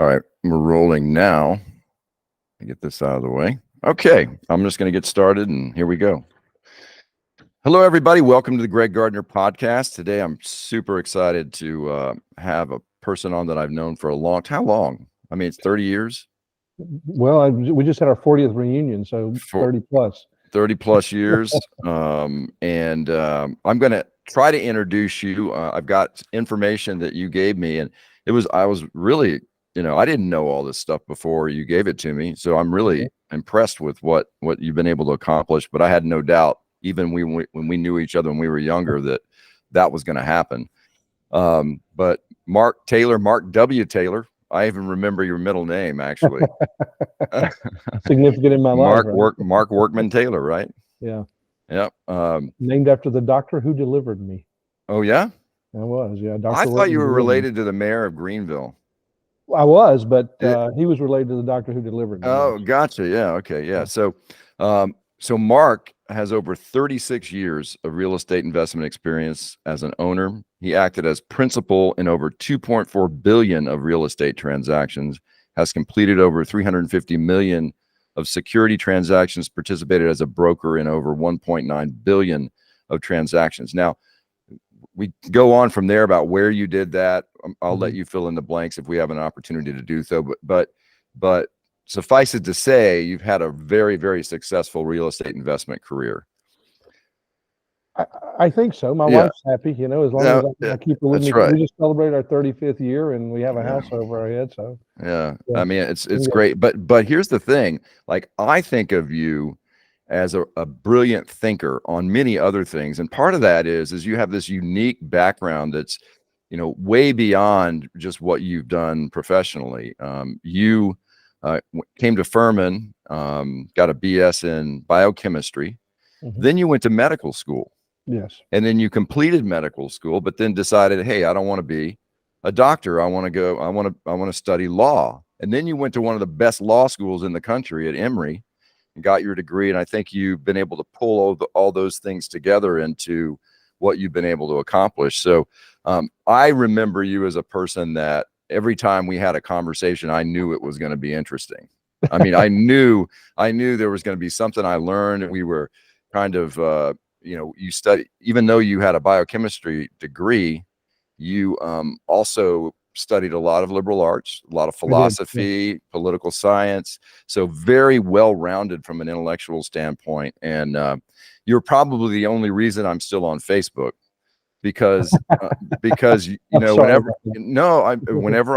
All right, we're rolling now. Get this out of the way. Okay, I'm just going to get started, and here we go. Hello, everybody. Welcome to the Greg Gardner podcast. Today, I'm super excited to have a person on that I've known for a long time. How long? I mean, it's 30 years. Well, we just had our 40th reunion, so 30 plus. 30 plus years. I'm going to try to introduce you. I've got information that you gave me, and I was really, I didn't know all this stuff before you gave it to me. So I'm really impressed with what you've been able to accomplish. But I had no doubt, even when we knew each other when we were younger, that was going to happen. But Mark W. Taylor, I even remember your middle name, actually. Significant in my life. Mark Workman Taylor, right? Yeah. Yep. Named after the doctor who delivered me. Oh, yeah? I was, yeah. I thought you were related to the mayor of Greenville. I was, but he was related to the doctor who delivered me. Oh, gotcha. Yeah. Okay. Yeah. So Mark has over 36 years of real estate investment experience as an owner. He acted as principal in over 2.4 billion of real estate transactions, has completed over 350 million of security transactions, participated as a broker in over 1.9 billion of transactions. Now, we go on from there about where you did that. I'll let you fill in the blanks if we have an opportunity to do so. But suffice it to say, you've had a very, very successful real estate investment career. I think so. My wife's happy, as long as I keep her with me. Right. We just celebrated our 35th year, and we have a house over our head. So I mean, it's great. But here's the thing: like, I think of you as a brilliant thinker on many other things, and part of that is you have this unique background that's way beyond just what you've done professionally. You came to Furman, got a BS in biochemistry. Then you went to medical school. Yes. And then you completed medical school, but then decided, hey, I don't want to be a doctor. I want to study law. And then you went to one of the best law schools in the country at Emory and got your degree. And I think you've been able to pull all those things together into what you've been able to accomplish. So I remember you as a person that every time we had a conversation, I knew it was going to be interesting. I mean, I knew there was going to be something I learned. We were kind of, you study, even though you had a biochemistry degree, you also studied a lot of liberal arts, a lot of philosophy, political science. So very well-rounded from an intellectual standpoint. And you're probably the only reason I'm still on Facebook, because whenever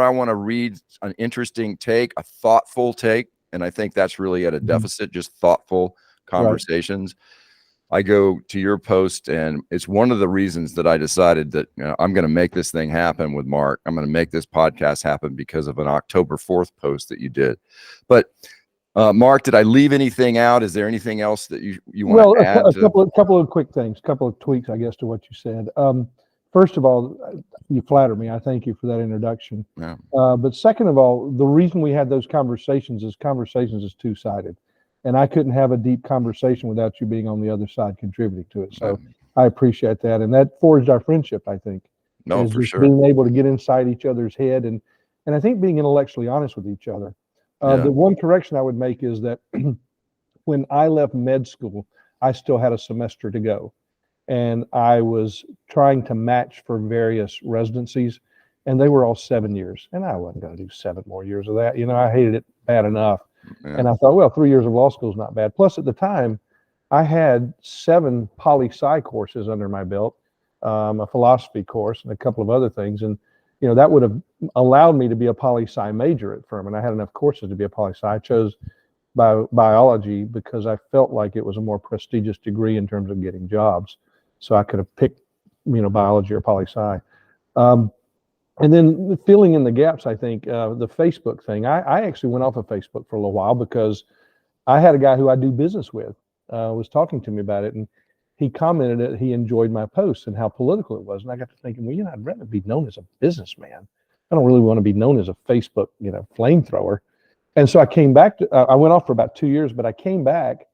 I want to read an interesting take, a thoughtful take, and I think that's really at a deficit, just thoughtful conversations. Right. I go to your post, and it's one of the reasons that I decided that I'm going to make this thing happen with Mark. I'm going to make this podcast happen because of an October 4th post that you did. But Mark, did I leave anything out? Is there anything else that you want to add? A couple of quick things, a couple of tweaks, I guess, to what you said. First of all, you flatter me. I thank you for that introduction. Yeah. But second of all, the reason we had those conversations is two-sided. And I couldn't have a deep conversation without you being on the other side contributing to it. So I appreciate that. And that forged our friendship, I think. No, for sure. Being able to get inside each other's head and I think being intellectually honest with each other. The one correction I would make is that when I left med school, I still had a semester to go. And I was trying to match for various residencies, and they were all 7 years. And I wasn't going to do 7 more years of that. I hated it bad enough. Yeah. And I thought, well, 3 years of law school is not bad. Plus, at the time, I had 7 poli-sci courses under my belt, a philosophy course, and a couple of other things. And, that would have allowed me to be a poli-sci major at Furman. I had enough courses to be a poli-sci. I chose biology because I felt like it was a more prestigious degree in terms of getting jobs. So I could have picked, biology or poli-sci. And then filling in the gaps, I think the Facebook thing, I actually went off of Facebook for a little while because I had a guy who I do business with was talking to me about it, and he commented that he enjoyed my posts and how political it was. And I got to thinking, well, I'd rather be known as a businessman. I don't really want to be known as a Facebook, flamethrower. And so I came back I went off for about 2 years, but I came back,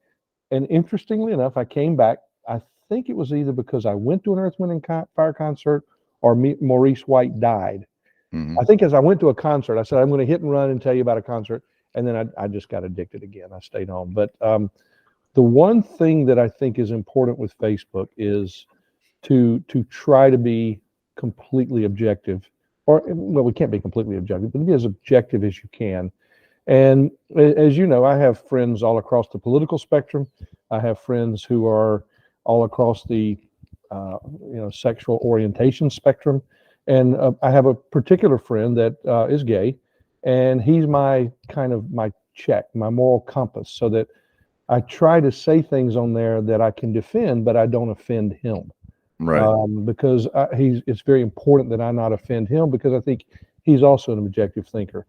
and interestingly enough, I think it was either because I went to an Earth, Wind & Fire concert or Maurice White died. I think as I went to a concert, I said, I'm going to hit and run and tell you about a concert. And then I just got addicted again. I stayed home. But the one thing that I think is important with Facebook is to try to be completely objective, or, well, we can't be completely objective, but be as objective as you can. And as you know, I have friends all across the political spectrum. I have friends who are all across the sexual orientation spectrum. And I have a particular friend that is gay, and he's my check, my moral compass, so that I try to say things on there that I can defend, but I don't offend him. Right. Because it's very important that I not offend him, because I think he's also an objective thinker.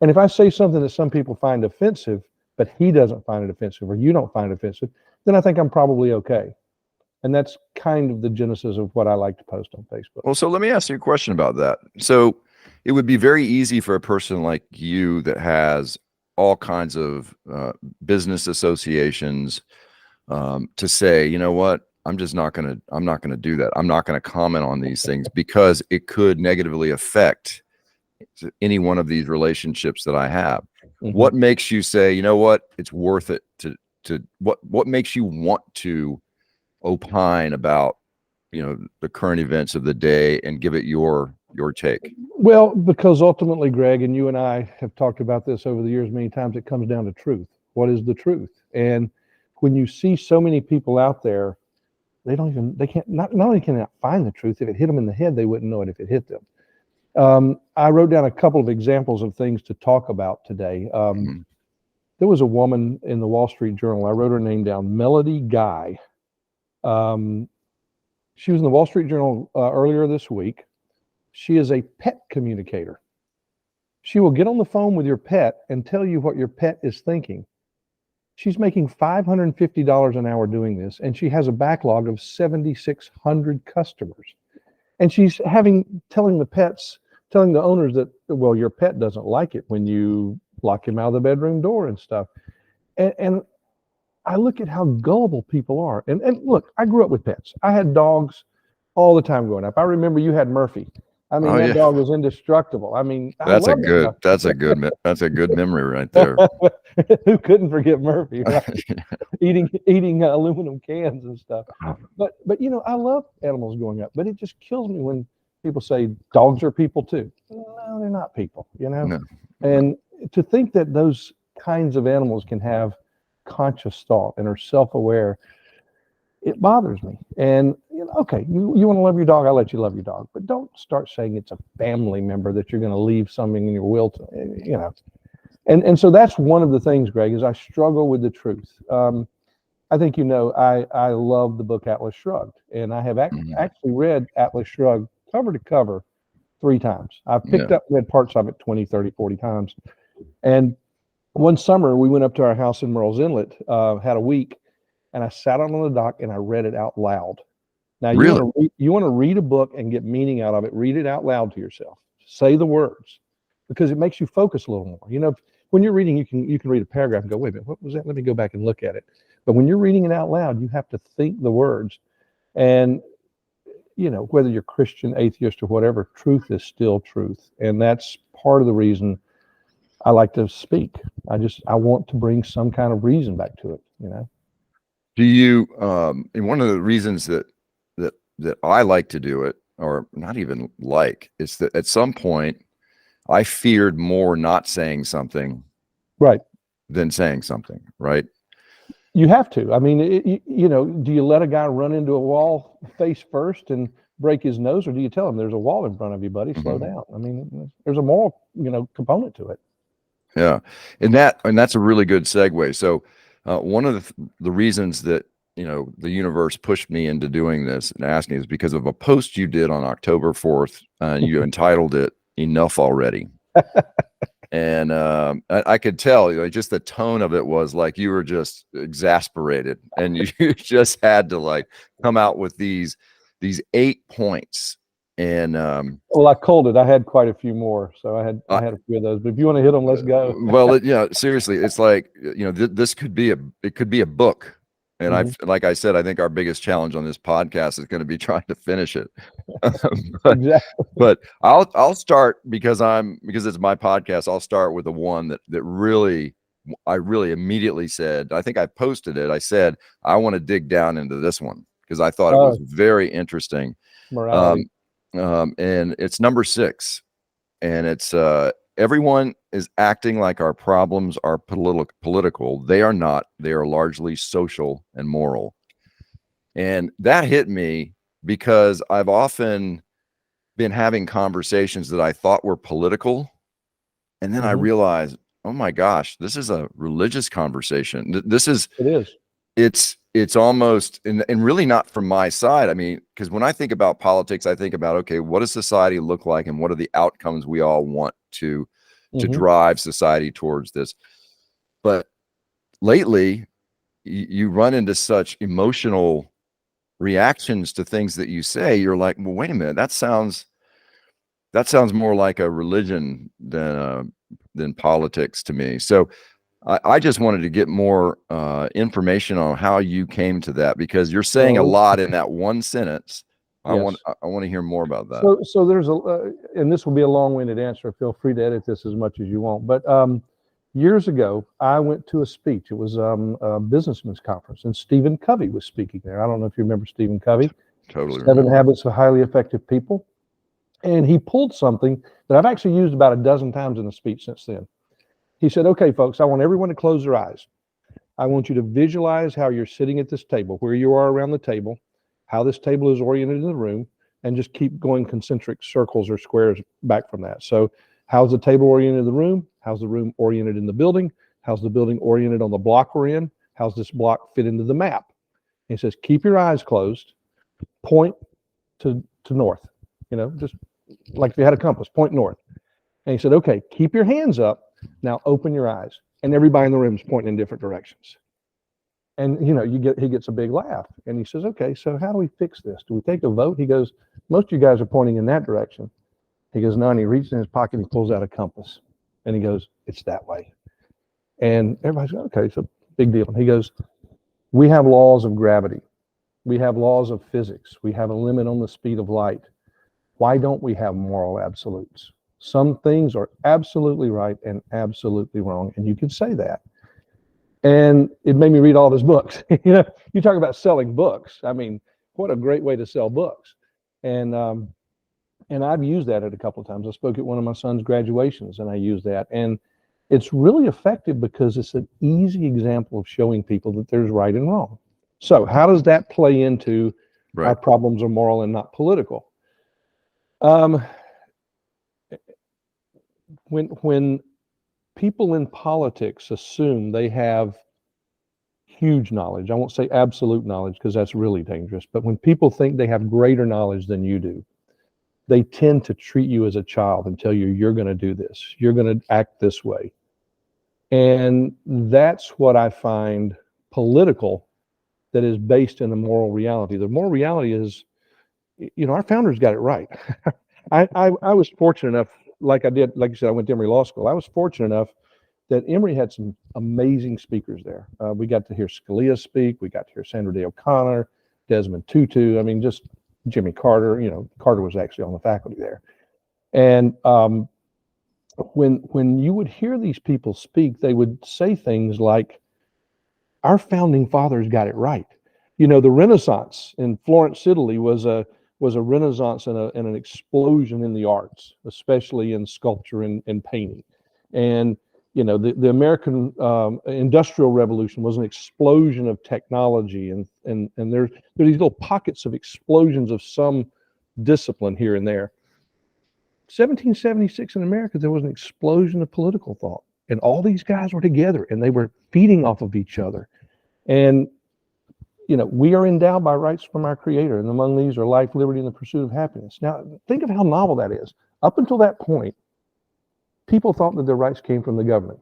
And if I say something that some people find offensive, but he doesn't find it offensive, or you don't find it offensive, then I think I'm probably okay. And that's kind of the genesis of what I like to post on Facebook. Well, so let me ask you a question about that. So it would be very easy for a person like you that has all kinds of business associations to say, you know what, I'm not going to do that. I'm not going to comment on these things because it could negatively affect any one of these relationships that I have. Mm-hmm. What makes you say, you know what, it's worth it what makes you want to opine about, the current events of the day and give it your take? Well, because ultimately, Greg, and you and I have talked about this over the years many times, it comes down to truth. What is the truth? And when you see so many people out there, not only can they find the truth, if it hit them in the head, they wouldn't know it if it hit them. I wrote down a couple of examples of things to talk about today. There was a woman in the Wall Street Journal. I wrote her name down, Melody Guy. She was in the Wall Street Journal earlier this week. She is a pet communicator. She will get on the phone with your pet and tell you what your pet is thinking. She's making $550 an hour doing this, and she has a backlog of 7,600 customers. And she's telling the owners that, well, your pet doesn't like it when you lock him out of the bedroom door and stuff. And I look at how gullible people are. And look, I grew up with pets. I had dogs all the time growing up. I remember you had Murphy. I mean, that dog was indestructible. I mean, that's a good memory right there. Who couldn't forget Murphy, right? eating aluminum cans and stuff. But I love animals growing up, but it just kills me when people say dogs are people too. No, they're not people, No. And to think that those kinds of animals can have conscious thought and are self-aware, it bothers me. And okay, you want to love your dog, I'll let you love your dog, but don't start saying it's a family member that you're going to leave something in your will to, And so that's one of the things, Greg, is I struggle with the truth. I think I love the book Atlas Shrugged, and I have actually read Atlas Shrugged cover to cover 3 times. I've read parts of it 20, 30, 40 times. And one summer we went up to our house in Murrells Inlet, had a week, and I sat on the dock and I read it out loud. Now, you want to read a book and get meaning out of it, read it out loud to yourself. Say the words, because it makes you focus a little more. When you're reading, you can read a paragraph and go, wait a minute, what was that? Let me go back and look at it. But when you're reading it out loud, you have to think the words. And, whether you're Christian, atheist, or whatever, truth is still truth. And that's part of the reason I like to speak. I want to bring some kind of reason back to it, Do you, and one of the reasons that I like to do it, or not even like, is that at some point I feared more not saying something right than saying something, right? You have to. I mean, do you let a guy run into a wall face first and break his nose, or do you tell him there's a wall in front of you, buddy, slow down? I mean, there's a moral, component to it. Yeah. And that's a really good segue. So one of the reasons that, the universe pushed me into doing this and asking is because of a post you did on October 4th. You entitled it "Enough Already." And I could tell, just the tone of it was like you were just exasperated, and you just had to come out with these 8 points. And well, I culled it. I had quite a few more, so I had a few of those. But if you want to hit them, let's go. Well, seriously, it's like this could be a book. And like I said, I think our biggest challenge on this podcast is going to be trying to finish it. but, Exactly. but I'll start because it's my podcast. I'll start with the one that I really immediately said, I think I posted it. I said, I want to dig down into this one because I thought it was very interesting. Morality. And it's number 6, and it's, everyone is acting like our problems are political. They are not. They are largely social and moral. And that hit me because I've often been having conversations that I thought were political. And then I realized, oh my gosh, this is a religious conversation. It's almost, and really not from my side. I mean, because when I think about politics, I think about, okay, what does society look like and what are the outcomes we all want to drive society towards this? But lately, you run into such emotional reactions to things that you say. You're like, well, wait a minute, that sounds more like a religion than politics to me. So I just wanted to get more information on how you came to that, because you're saying a lot in that one sentence. I want to hear more about that. So there's and this will be a long-winded answer. Feel free to edit this as much as you want. But years ago, I went to a speech. It was a businessman's conference, and Stephen Covey was speaking there. I don't know if you remember Stephen Covey. Totally. 7 Habits of Highly Effective People. And he pulled something that I've actually used about a dozen times in the speech since then. He said, okay, folks, I want everyone to close their eyes. I want you to visualize how you're sitting at this table, where you are around the table, how this table is oriented in the room, and just keep going concentric circles or squares back from that. So how's the table oriented in the room? How's the room oriented in the building? How's the building oriented on the block we're in? How's this block fit into the map? And he says, keep your eyes closed, point to north, just like if you had a compass, point north. And he said, okay, keep your hands up. Now open your eyes. And everybody in the room is pointing in different directions. And, he gets a big laugh. And he says, okay, so how do we fix this? Do we take a vote? He goes, most of you guys are pointing in that direction. He goes, no, and he reaches in his pocket and he pulls out a compass. And he goes, it's that way. And everybody's going, okay, it's a big deal. And he goes, we have laws of gravity. We have laws of physics. We have a limit on the speed of light. Why don't we have moral absolutes? Some things are absolutely right and absolutely wrong, and you can say that. And it made me read all of his books. You talk about selling books. I mean, what a great way to sell books. And I've used that at a couple of times. I spoke at one of my son's graduations, and I used that. And it's really effective because it's an easy example of showing people that there's right and wrong. So how does that play into our problems are moral and not political? When people in politics assume they have huge knowledge, I won't say absolute knowledge because that's really dangerous, but when people think they have greater knowledge than you do, they tend to treat you as a child and tell you, you're going to do this, you're going to act this way. And that's what I find political, that is based in a moral reality. The moral reality is, our founders got it right. I was fortunate enough, like you said, I went to Emory Law School. I was fortunate enough that Emory had some amazing speakers there. We got to hear Scalia speak. We got to hear Sandra Day O'Connor, Desmond Tutu. I mean, just Jimmy Carter. Carter was actually on the faculty there. And when you would hear these people speak, they would say things like, our founding fathers got it right. The Renaissance in Florence, Italy was a renaissance and an explosion in the arts, especially in sculpture and painting. And, the American Industrial Revolution was an explosion of technology. And there are these little pockets of explosions of some discipline here and there. 1776 in America, there was an explosion of political thought. And all these guys were together and they were feeding off of each other. And we are endowed by rights from our Creator, and among these are life, liberty, and the pursuit of happiness. Now, think of how novel that is. Up until that point, people thought that their rights came from the government.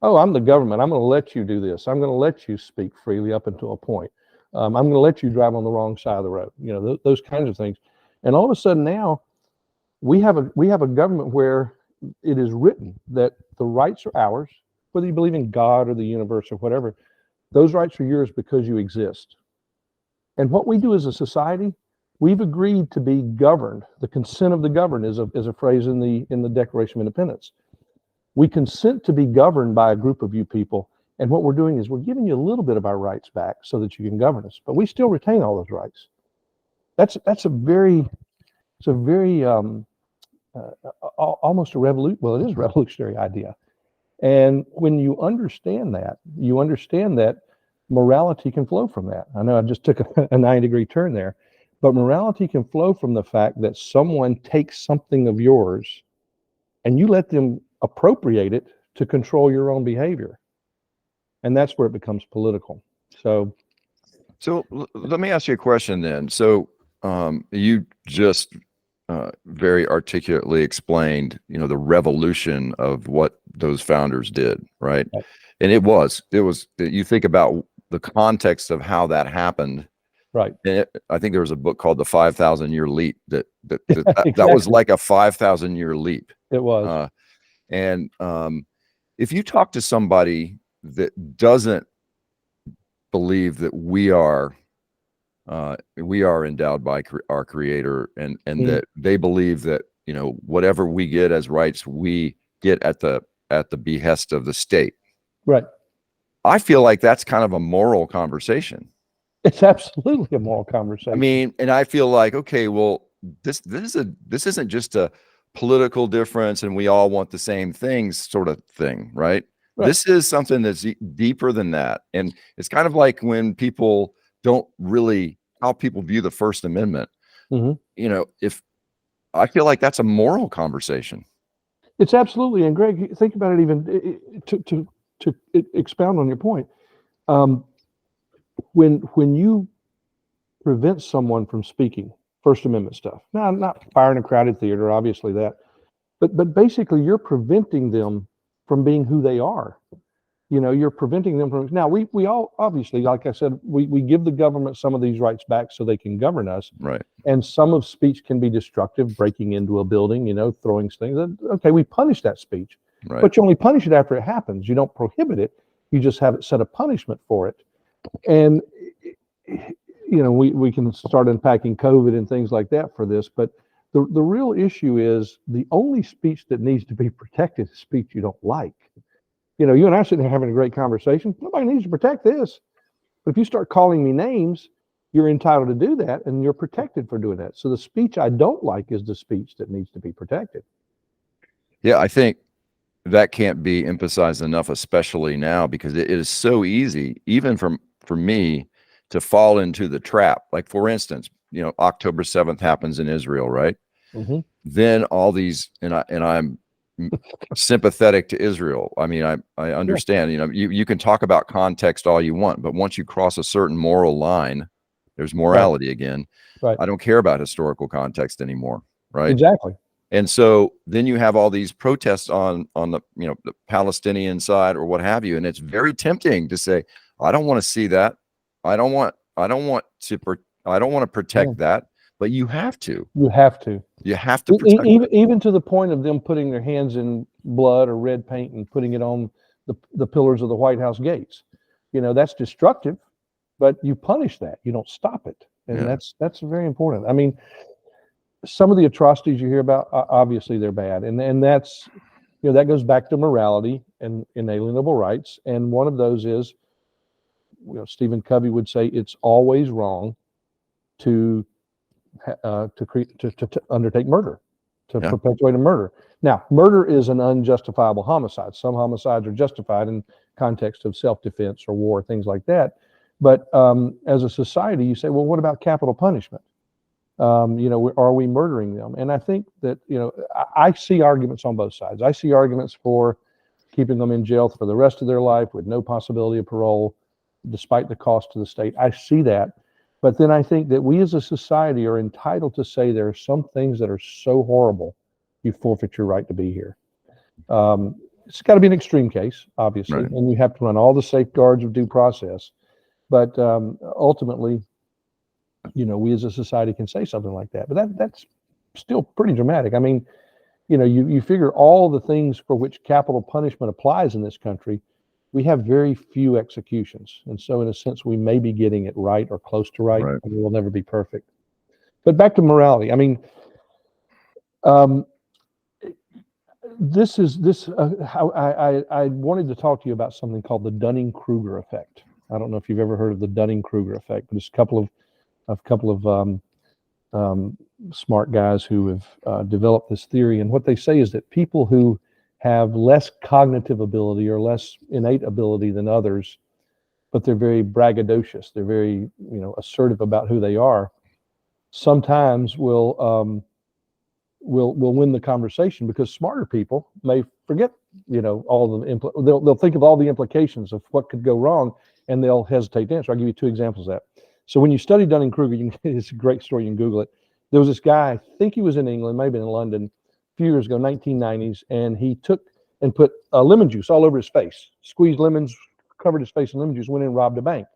Oh, I'm the government. I'm going to let you do this. I'm going to let you speak freely up until a point. I'm going to let you drive on the wrong side of the road. Those kinds of things. And all of a sudden now, we have a government where it is written that the rights are ours, whether you believe in God or the universe or whatever. Those rights are yours because you exist. And what we do as a society, we've agreed to be governed. The consent of the governed is a phrase in the Declaration of Independence. We consent to be governed by a group of you people. And what we're doing is we're giving you a little bit of our rights back so that you can govern us, but we still retain all those rights. That's a very almost a well, it is a revolutionary idea. And when you understand that morality can flow from that. I know I just took a 90-degree turn there, but morality can flow from the fact that someone takes something of yours and you let them appropriate it to control your own behavior. And that's where it becomes political. So let me ask you a question then. So you just very articulately explained, the revolution of what those founders did, right? And it was, you think about the context of how that happened. Right. And I think there was a book called The 5,000-Year Leap that Exactly. that was like a 5,000-year leap. It was. And if you talk to somebody that doesn't believe that we are endowed by our Creator, and that they believe that whatever we get as rights, we get at the behest of the state. Right. I feel like that's kind of a moral conversation. It's absolutely a moral conversation. I mean, and I feel like, okay, well, this isn't just a political difference and we all want the same things sort of thing, right? This is something that's deeper than that. And it's kind of like when people don't really, how people view the First Amendment. If I feel like that's a moral conversation. It's absolutely. And Greg, think about it even to expound on your point. When you prevent someone from speaking, First Amendment stuff, now not fire in a crowded theater, obviously that, but basically you're preventing them from being who they are. You're preventing them from, now we all, obviously, like I said, we give the government some of these rights back so they can govern us. Right. And some of speech can be destructive, breaking into a building, throwing things. Okay, we punish that speech, right. But you only punish it after it happens. You don't prohibit it. You just have it set a punishment for it. And, we can start unpacking COVID and things like that for this, but the real issue is the only speech that needs to be protected is speech you don't like. You and I are sitting here having a great conversation. Nobody needs to protect this. But if you start calling me names, you're entitled to do that, and you're protected for doing that. So the speech I don't like is the speech that needs to be protected. Yeah, I think that can't be emphasized enough, especially now, because it is so easy, even for me, to fall into the trap. Like, for instance, October 7th happens in Israel, right? Mm-hmm. Then all these, and I'm sympathetic to Israel. I mean, I understand, you can talk about context all you want, but once you cross a certain moral line, there's morality again. Right. I don't care about historical context anymore. Right. Exactly. And so then you have all these protests on the, the Palestinian side or what have you. And it's very tempting to say, I don't want to see that. I don't want to protect that, but you have to. You have to protect even to the point of them putting their hands in blood or red paint and putting it on the pillars of the White House gates. That's destructive, but you punish that. You don't stop it. And that's very important. I mean, some of the atrocities you hear about, obviously they're bad. And that's, that goes back to morality and inalienable rights. And one of those is, Stephen Covey would say it's always wrong to undertake murder, to perpetuate a murder. Now, murder is an unjustifiable homicide. Some homicides are justified in context of self-defense or war, things like that. But as a society, you say, well, what about capital punishment? Are we murdering them? And I think that, I see arguments on both sides. I see arguments for keeping them in jail for the rest of their life with no possibility of parole, despite the cost to the state. I see that. But then I think that we as a society are entitled to say there are some things that are so horrible, you forfeit your right to be here. It's got to be an extreme case, obviously, and you have to run all the safeguards of due process. But ultimately, we as a society can say something like that. But that's still pretty dramatic. I mean, you figure all the things for which capital punishment applies in this country, we have very few executions. And so in a sense, we may be getting it right or close to right, Right. and we will never be perfect. But back to morality. I mean, I wanted to talk to you about something called the Dunning-Kruger effect. I don't know if you've ever heard of the Dunning-Kruger effect, but it's a couple of smart guys who have developed this theory. And what they say is that people who have less cognitive ability or less innate ability than others, but they're very braggadocious, they're very, assertive about who they are, sometimes will win the conversation, because smarter people may forget, all the they'll think of all the implications of what could go wrong, and they'll hesitate to answer. I'll give you two examples of that. So when you study Dunning-Kruger, it's a great story. You can Google it. There was this guy, I think he was in England, maybe in London, a few years ago, 1990s, and he took and put lemon juice all over his face, squeezed lemons, covered his face in lemon juice, went in and robbed a bank.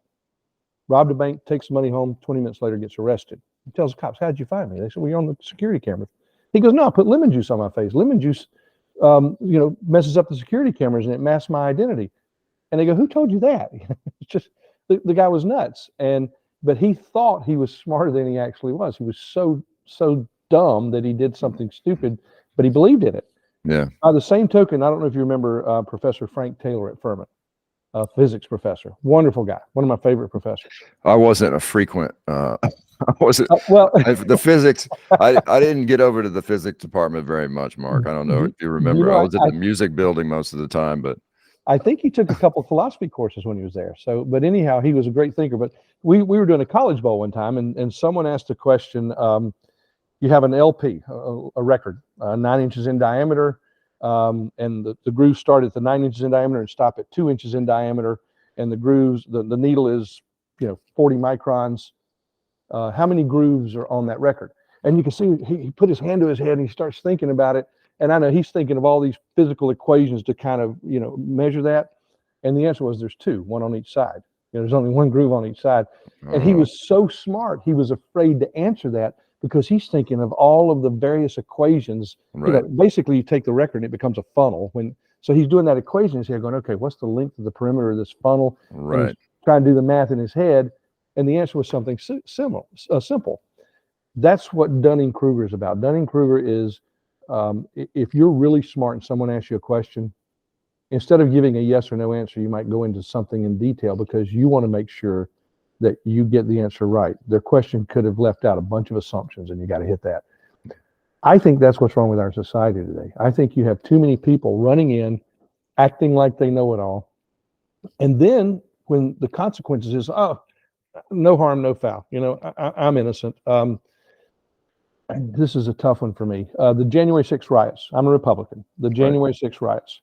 Robbed a bank, takes the money home, 20 minutes later gets arrested. He tells the cops, "How'd you find me?" They said, "Well, you're on the security camera." He goes, "No, I put lemon juice on my face. Lemon juice, messes up the security cameras and it masks my identity." And they go, "Who told you that?" It's just, the guy was nuts. But he thought he was smarter than he actually was. He was so dumb that he did something stupid, but he believed in it. Yeah. By the same token, I don't know if you remember Professor Frank Taylor at Furman, a physics professor, wonderful guy, one of my favorite professors. I wasn't a frequent. I wasn't. The physics. I didn't get over to the physics department very much, Mark. I don't know if you remember. I was in the music building most of the time, but I think he took a couple of philosophy courses when he was there. So, but anyhow, he was a great thinker. But we were doing a college bowl one time, and someone asked a question. You have an LP, a record, 9 inches in diameter, and the grooves start at the 9 inches in diameter and stop at 2 inches in diameter, and the grooves, the needle is 40 microns. How many grooves are on that record? And you can see he put his hand to his head and he starts thinking about it. And I know he's thinking of all these physical equations to kind of, measure that. And the answer was there's two, one on each side. There's only one groove on each side. And he was so smart, he was afraid to answer that because he's thinking of all of the various equations. Right. Basically, you take the record and it becomes a funnel. So he's doing that equation, he's going, okay, what's the length of the perimeter of this funnel? Right. And he's trying to do the math in his head. And the answer was something simple. That's what Dunning-Kruger is about. Dunning-Kruger is, if you're really smart and someone asks you a question, instead of giving a yes or no answer, you might go into something in detail because you want to make sure that you get the answer right. Their question could have left out a bunch of assumptions, and you got to hit that. I think that's what's wrong with our society today. I think you have too many people running in, acting like they know it all. And then when the consequences is, oh, no harm, no foul. I'm innocent. This is a tough one for me. The January 6th riots. I'm a Republican. The January 6th riots.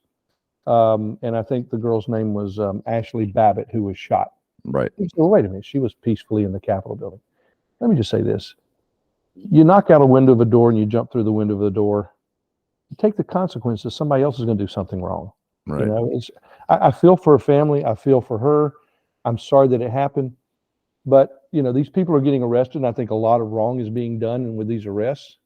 And I think the girl's name was Ashley Babbitt, who was shot. Right. So wait a minute. She was peacefully in the Capitol building. Let me just say this. You knock out a window of a door and you jump through the window of the door. You take the consequences. Somebody else is going to do something wrong. Right. I feel for her family. I feel for her. I'm sorry that it happened. But, these people are getting arrested, and I think a lot of wrong is being done with these arrests.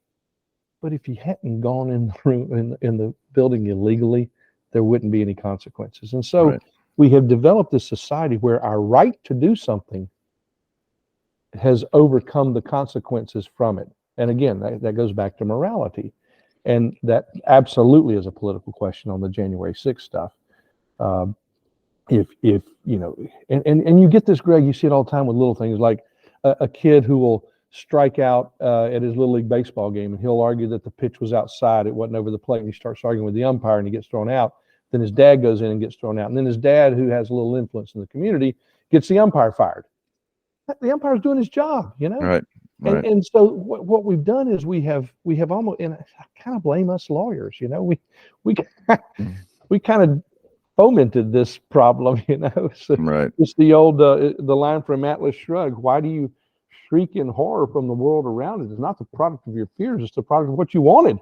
But if you hadn't gone in the room, in the building illegally, there wouldn't be any consequences. And so we have developed this society where our right to do something has overcome the consequences from it. And again, that goes back to morality. And that absolutely is a political question on the January 6th stuff. If and you get this, Greg, you see it all the time with little things like a kid who will strike out at his Little League baseball game, and he'll argue that the pitch was outside, it wasn't over the plate, and he starts arguing with the umpire and he gets thrown out. Then his dad goes in and gets thrown out. And then his dad, who has a little influence in the community, gets the umpire fired. The umpire's doing his job, Right. And so what we've done is we have almost, and I kind of blame us lawyers, we kind of fomented this problem, So it's the old the line from Atlas Shrugged. Why do you shriek in horror from the world around it? It's not the product of your fears; it's the product of what you wanted.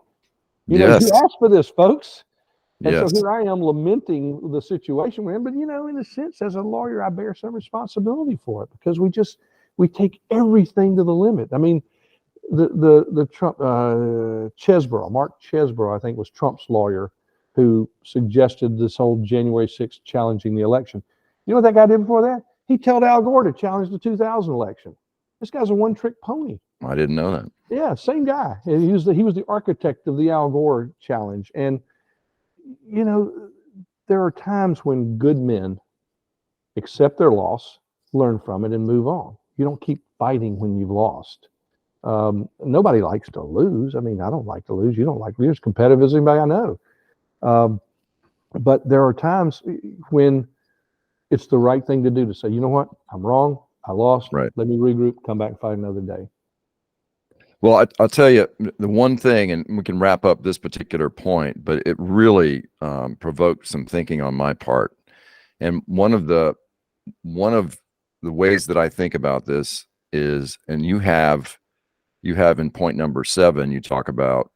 You asked for this, folks. And so here I am lamenting the situation we're in. But in a sense, as a lawyer, I bear some responsibility for it because we take everything to the limit. I mean, the Trump Chesborough, Mark Chesborough, I think was Trump's lawyer. who suggested this whole January 6th challenging the election. You know what that guy did before that? He told Al Gore to challenge the 2000 election. This guy's a one-trick pony. I didn't know that. Yeah, same guy. He was the architect of the Al Gore challenge. And, you know, there are times when good men accept their loss, learn from it, and move on. You don't keep fighting when you've lost. Nobody likes to lose. I mean, I don't like to lose. You don't like to lose. Competitive as anybody I know. But there are times when it's the right thing to do to say, you know what, I'm wrong. I lost. Right. Let me regroup, come back and fight another day. Well, I'll tell you the one thing, and we can wrap up this particular point, but it really provoked some thinking on my part. And one of the ways that I think about this is, and you have in point number 7, you talk about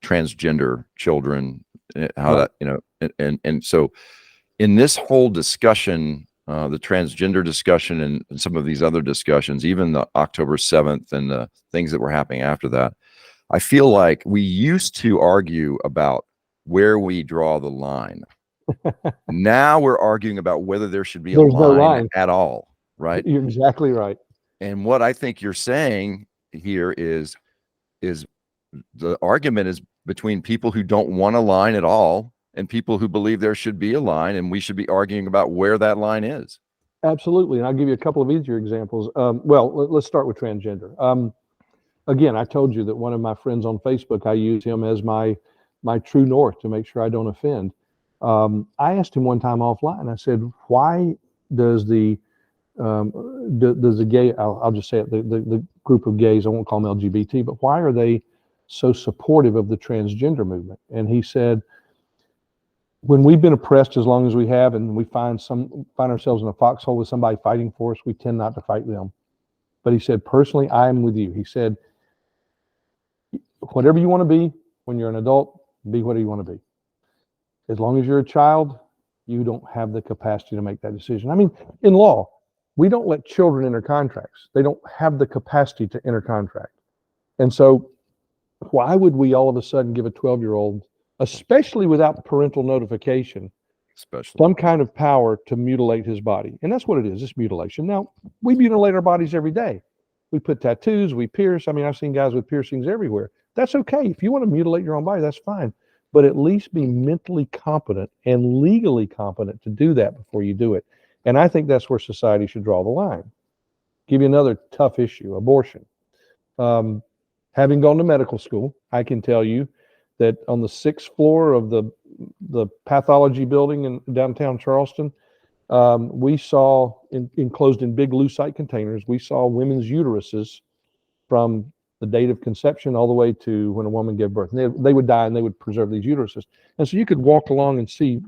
transgender children, how that, you know, and so in this whole discussion, the transgender discussion and some of these other discussions, even the October 7th and the things that were happening after that, I feel like we used to argue about where we draw the line. Now we're arguing about whether there should be There's a no line line at all, right? You're exactly right. And what I think you're saying here is the argument is between people who don't want a line at all and people who believe there should be a line, and we should be arguing about where that line is. Absolutely. And I'll give you a couple of easier examples. Well, let's start with transgender. Again, I told you that one of my friends on Facebook, I use him as my true north to make sure I don't offend. I asked him one time offline, I said, why does the gay, I'll just say it, the group of gays, I won't call them LGBT, but why are they so supportive of the transgender movement? And he said, when we've been oppressed as long as we have, and we find ourselves in a foxhole with somebody fighting for us, we tend not to fight them. But he said, personally, I am with you. He said, whatever you want to be when you're an adult, be whatever you want to be. As long as you're a child, you don't have the capacity to make that decision. I mean, in law, we don't let children enter contracts. They don't have the capacity to enter contract. And so why would we all of a sudden give a 12-year-old, especially without parental notification, some kind of power to mutilate his body? And that's what it is, it's mutilation. Now, we mutilate our bodies every day. We put tattoos, we pierce. I mean, I've seen guys with piercings everywhere. That's okay. If you want to mutilate your own body, that's fine. But at least be mentally competent and legally competent to do that before you do it. And I think that's where society should draw the line. Give you another tough issue, abortion. Having gone to medical school, I can tell you that on the 6th floor of the pathology building in downtown Charleston, we saw, enclosed in big lucite containers, we saw women's uteruses from the date of conception all the way to when a woman gave birth. And they would die and they would preserve these uteruses. And so you could walk along and see,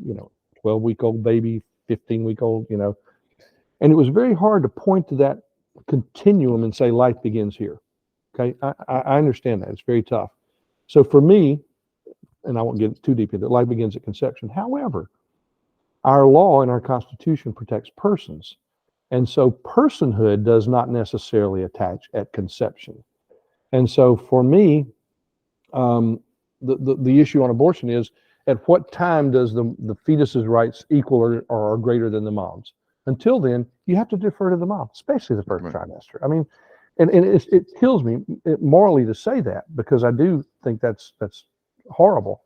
12-week-old baby, 15-week-old, and it was very hard to point to that continuum and say life begins here. Okay, I understand that. It's very tough. So for me, and I won't get too deep into it, life begins at conception. However, our law and our Constitution protects persons. And so personhood does not necessarily attach at conception. And so for me, the issue on abortion is, at what time does the fetus's rights equal or are greater than the mom's? Until then, you have to defer to the mom, especially the first trimester. I mean, and it kills me morally to say that, because I do think that's horrible.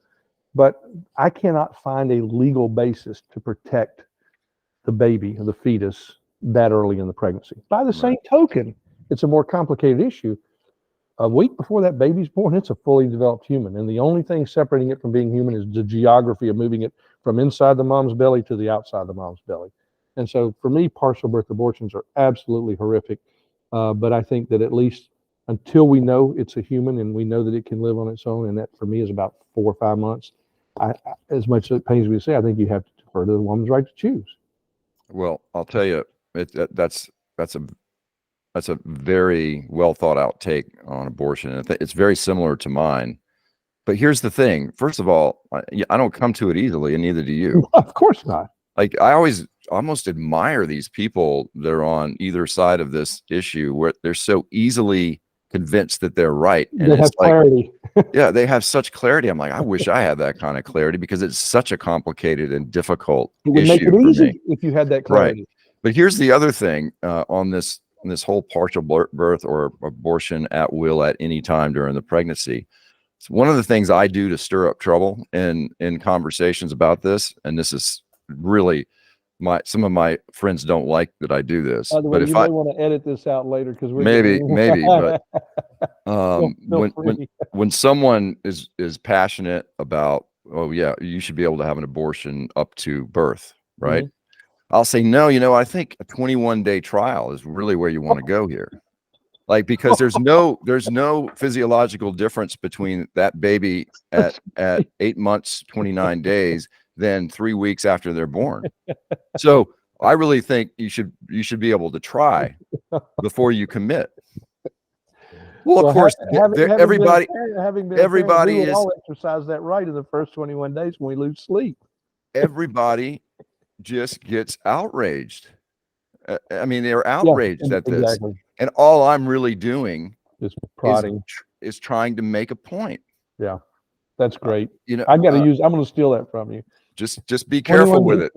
But I cannot find a legal basis to protect the baby or the fetus that early in the pregnancy. By the same token, it's a more complicated issue. A week before that baby's born, it's a fully developed human. And the only thing separating it from being human is the geography of moving it from inside the mom's belly to the outside the mom's belly. And so for me, partial birth abortions are absolutely horrific. But I think that at least until we know it's a human and we know that it can live on its own, and that for me is about 4 or 5 months, as much as it pains me to say, I think you have to defer to the woman's right to choose. Well, I'll tell you, that's a very well thought out take on abortion. And it's very similar to mine. But here's the thing. First of all, I don't come to it easily, and neither do you. Of course not. Like, I almost admire these people that are on either side of this issue, where they're so easily convinced that they're right. And They it's have like, clarity. yeah, they have such clarity. I'm like, I wish I had that kind of clarity because it's such a complicated and difficult It would make issue it for easy me. if you had that Right. clarity. But here's the other thing on this whole partial birth or abortion at will at any time during the pregnancy. It's one of the things I do to stir up trouble in conversations about this, and this is really some of my friends don't like that I do this. By the way, But if you I may want to edit this out later because we're maybe, but feel free. when someone is passionate about, oh yeah, you should be able to have an abortion up to birth, right? Mhm. I'll say, no, I think a 21-day trial is really where you want to go here. Like, because there's no physiological difference between that baby at 8 months, 29 days than 3 weeks after they're born. So I really think you should be able to try before you commit. Well, of course, everybody we would is all exercise that right in the first 21 days when we lose sleep. everybody just gets outraged. I mean, they're outraged at this. Exactly. And all I'm really doing Just prodding. is trying to make a point. Yeah, that's great. I'm I'm going to steal that from you. Just be careful with it.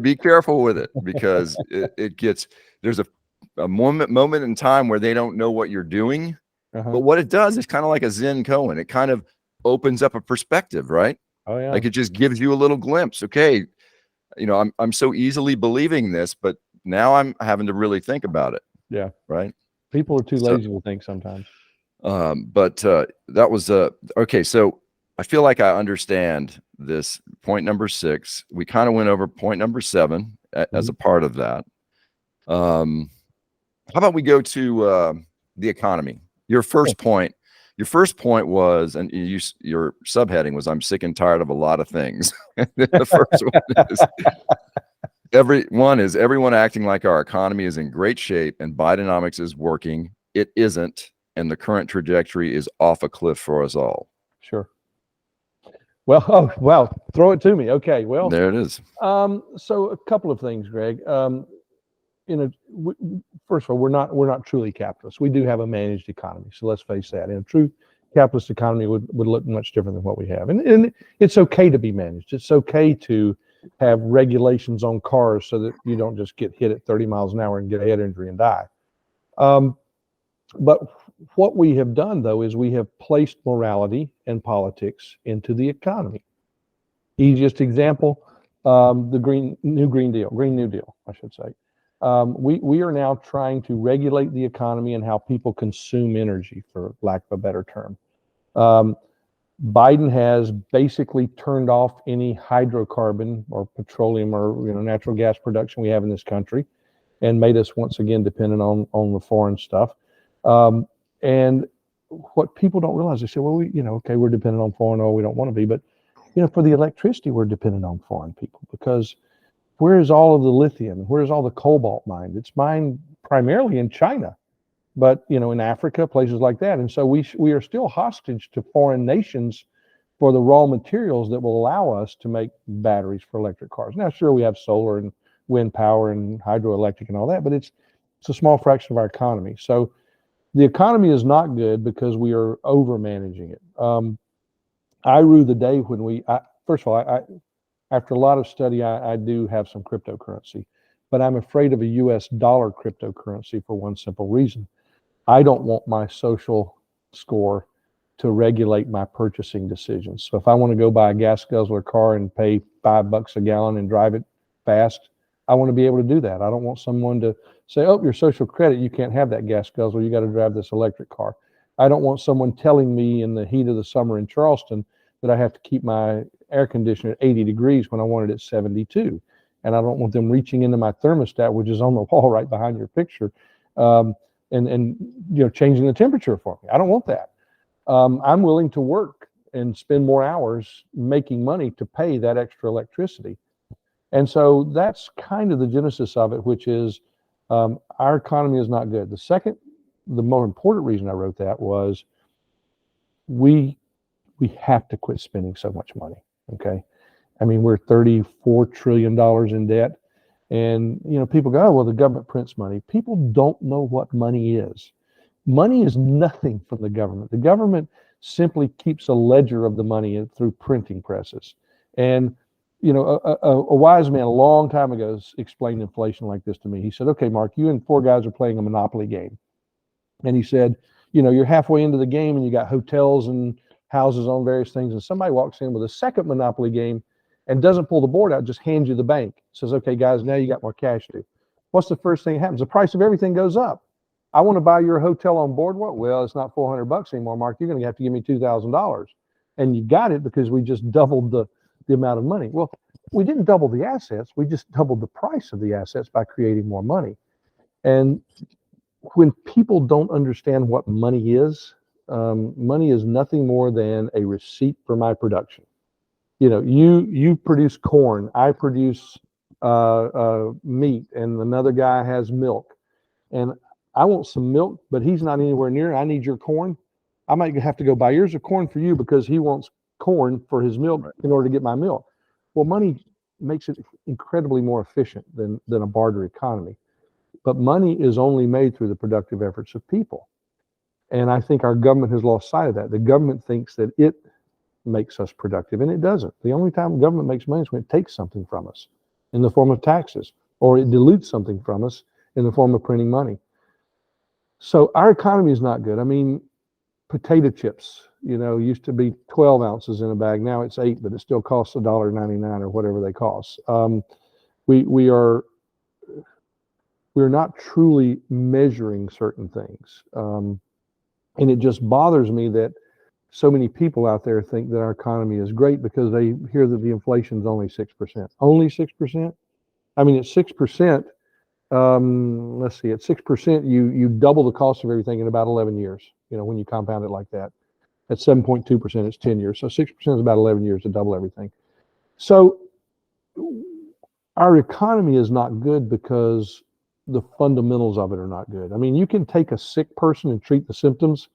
Be careful with it because there's a moment in time where they don't know what you're doing. But what it does is kind of like a Zen koan. It kind of opens up a perspective, right? Oh yeah. Like it just gives you a little glimpse. Okay, I'm so easily believing this, but now I'm having to really think about it. Yeah. Right. People are too lazy to think sometimes. But that was okay. So I feel like I understand this point number 6. We kind of went over point number 7 as a part of that. How about we go to the economy? Your first point was, and your subheading was, I'm sick and tired of a lot of things. The first one is everyone acting like our economy is in great shape and Bidenomics is working. It isn't. And the current trajectory is off a cliff for us all. Sure. Well, throw it to me. Okay. Well, there it is. So a couple of things, Greg. First of all, we're not truly capitalist. We do have a managed economy. So let's face that. In a true capitalist economy would look much different than what we have. And it's okay to be managed. It's okay to have regulations on cars so that you don't just get hit at 30 miles an hour and get a head injury and die. But what we have done, though, is we have placed morality and politics into the economy. Easiest example, the Green New Deal, I should say. We are now trying to regulate the economy and how people consume energy, for lack of a better term. Biden has basically turned off any hydrocarbon or petroleum or natural gas production we have in this country, and made us once again dependent on the foreign stuff. And what people don't realize, they say, well, we're dependent on foreign oil. We don't want to be, but for the electricity, we're dependent on foreign people because where is all of the lithium? Where is all the cobalt mined? It's mined primarily in China, but in Africa, places like that. And so we are still hostage to foreign nations for the raw materials that will allow us to make batteries for electric cars. Now, sure, we have solar and wind power and hydroelectric and all that, but it's a small fraction of our economy. So the economy is not good because we are over managing it. I rue the day when first of all, after a lot of study, I do have some cryptocurrency, but I'm afraid of a US dollar cryptocurrency for one simple reason. I don't want my social score to regulate my purchasing decisions. So if I want to go buy a gas guzzler car and pay $5 a gallon and drive it fast, I want to be able to do that. I don't want someone to say, oh, your social credit, you can't have that gas guzzler. You got to drive this electric car. I don't want someone telling me in the heat of the summer in Charleston that I have to keep my air conditioner at 80 degrees when I want it at 72. And I don't want them reaching into my thermostat, which is on the wall right behind your picture, and changing the temperature for me. I don't want that. I'm willing to work and spend more hours making money to pay that extra electricity. And so that's kind of the genesis of it, which is our economy is not good. The more important reason I wrote that was we have to quit spending so much money. Okay. I mean, we're $34 trillion in debt. And, people go, oh, well, the government prints money. People don't know what money is. Money is nothing from the government. The government simply keeps a ledger of the money through printing presses. And, a wise man a long time ago explained inflation like this to me. He said, okay, Mark, you and four guys are playing a Monopoly game. And he said, you're halfway into the game and you got hotels and houses on various things. And somebody walks in with a second Monopoly game and doesn't pull the board out, just hands you the bank. Says, okay, guys, now you got more cash to. What's the first thing that happens? The price of everything goes up. I want to buy your hotel on Boardwalk. Well, it's not $400 anymore, Mark. You're going to have to give me $2,000. And you got it because we just doubled the amount of money. Well, we didn't double the assets. We just doubled the price of the assets by creating more money. And when people don't understand what money is nothing more than a receipt for my production. You produce corn, I produce meat, and another guy has milk. And I want some milk, but he's not anywhere near. I need your corn. I might have to go buy years of corn for you because he wants corn for his milk in order to get my milk. Well, money makes it incredibly more efficient than a barter economy. But money is only made through the productive efforts of people. And I think our government has lost sight of that. The government thinks that it makes us productive, and it doesn't. The only time government makes money is when it takes something from us in the form of taxes, or it dilutes something from us in the form of printing money. So our economy is not good. I mean, potato chips, used to be 12 ounces in a bag. Now it's 8, but it still costs $1.99 or whatever they cost. We're not truly measuring certain things. And it just bothers me that so many people out there think that our economy is great because they hear that the inflation is only 6%. Only 6%? I mean, at 6%, let's see, at 6%, you double the cost of everything in about 11 years, when you compound it like that. At 7.2%, it's 10 years. So 6% is about 11 years to double everything. So our economy is not good because the fundamentals of it are not good. I mean, you can take a sick person and treat the symptoms.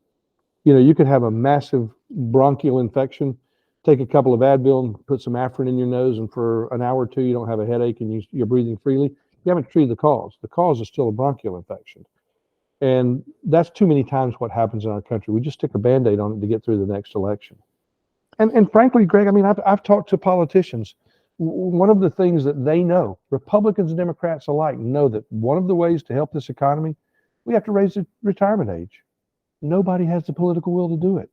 You could have a massive bronchial infection, take a couple of Advil and put some Afrin in your nose, and for an hour or two, you don't have a headache and you're breathing freely. You haven't treated the cause. The cause is still a bronchial infection. And that's too many times what happens in our country. We just stick a Band-Aid on it to get through the next election. And frankly, Greg, I mean, I've talked to politicians. One of the things that they know, Republicans and Democrats alike know, that one of the ways to help this economy, we have to raise the retirement age. Nobody has the political will to do it.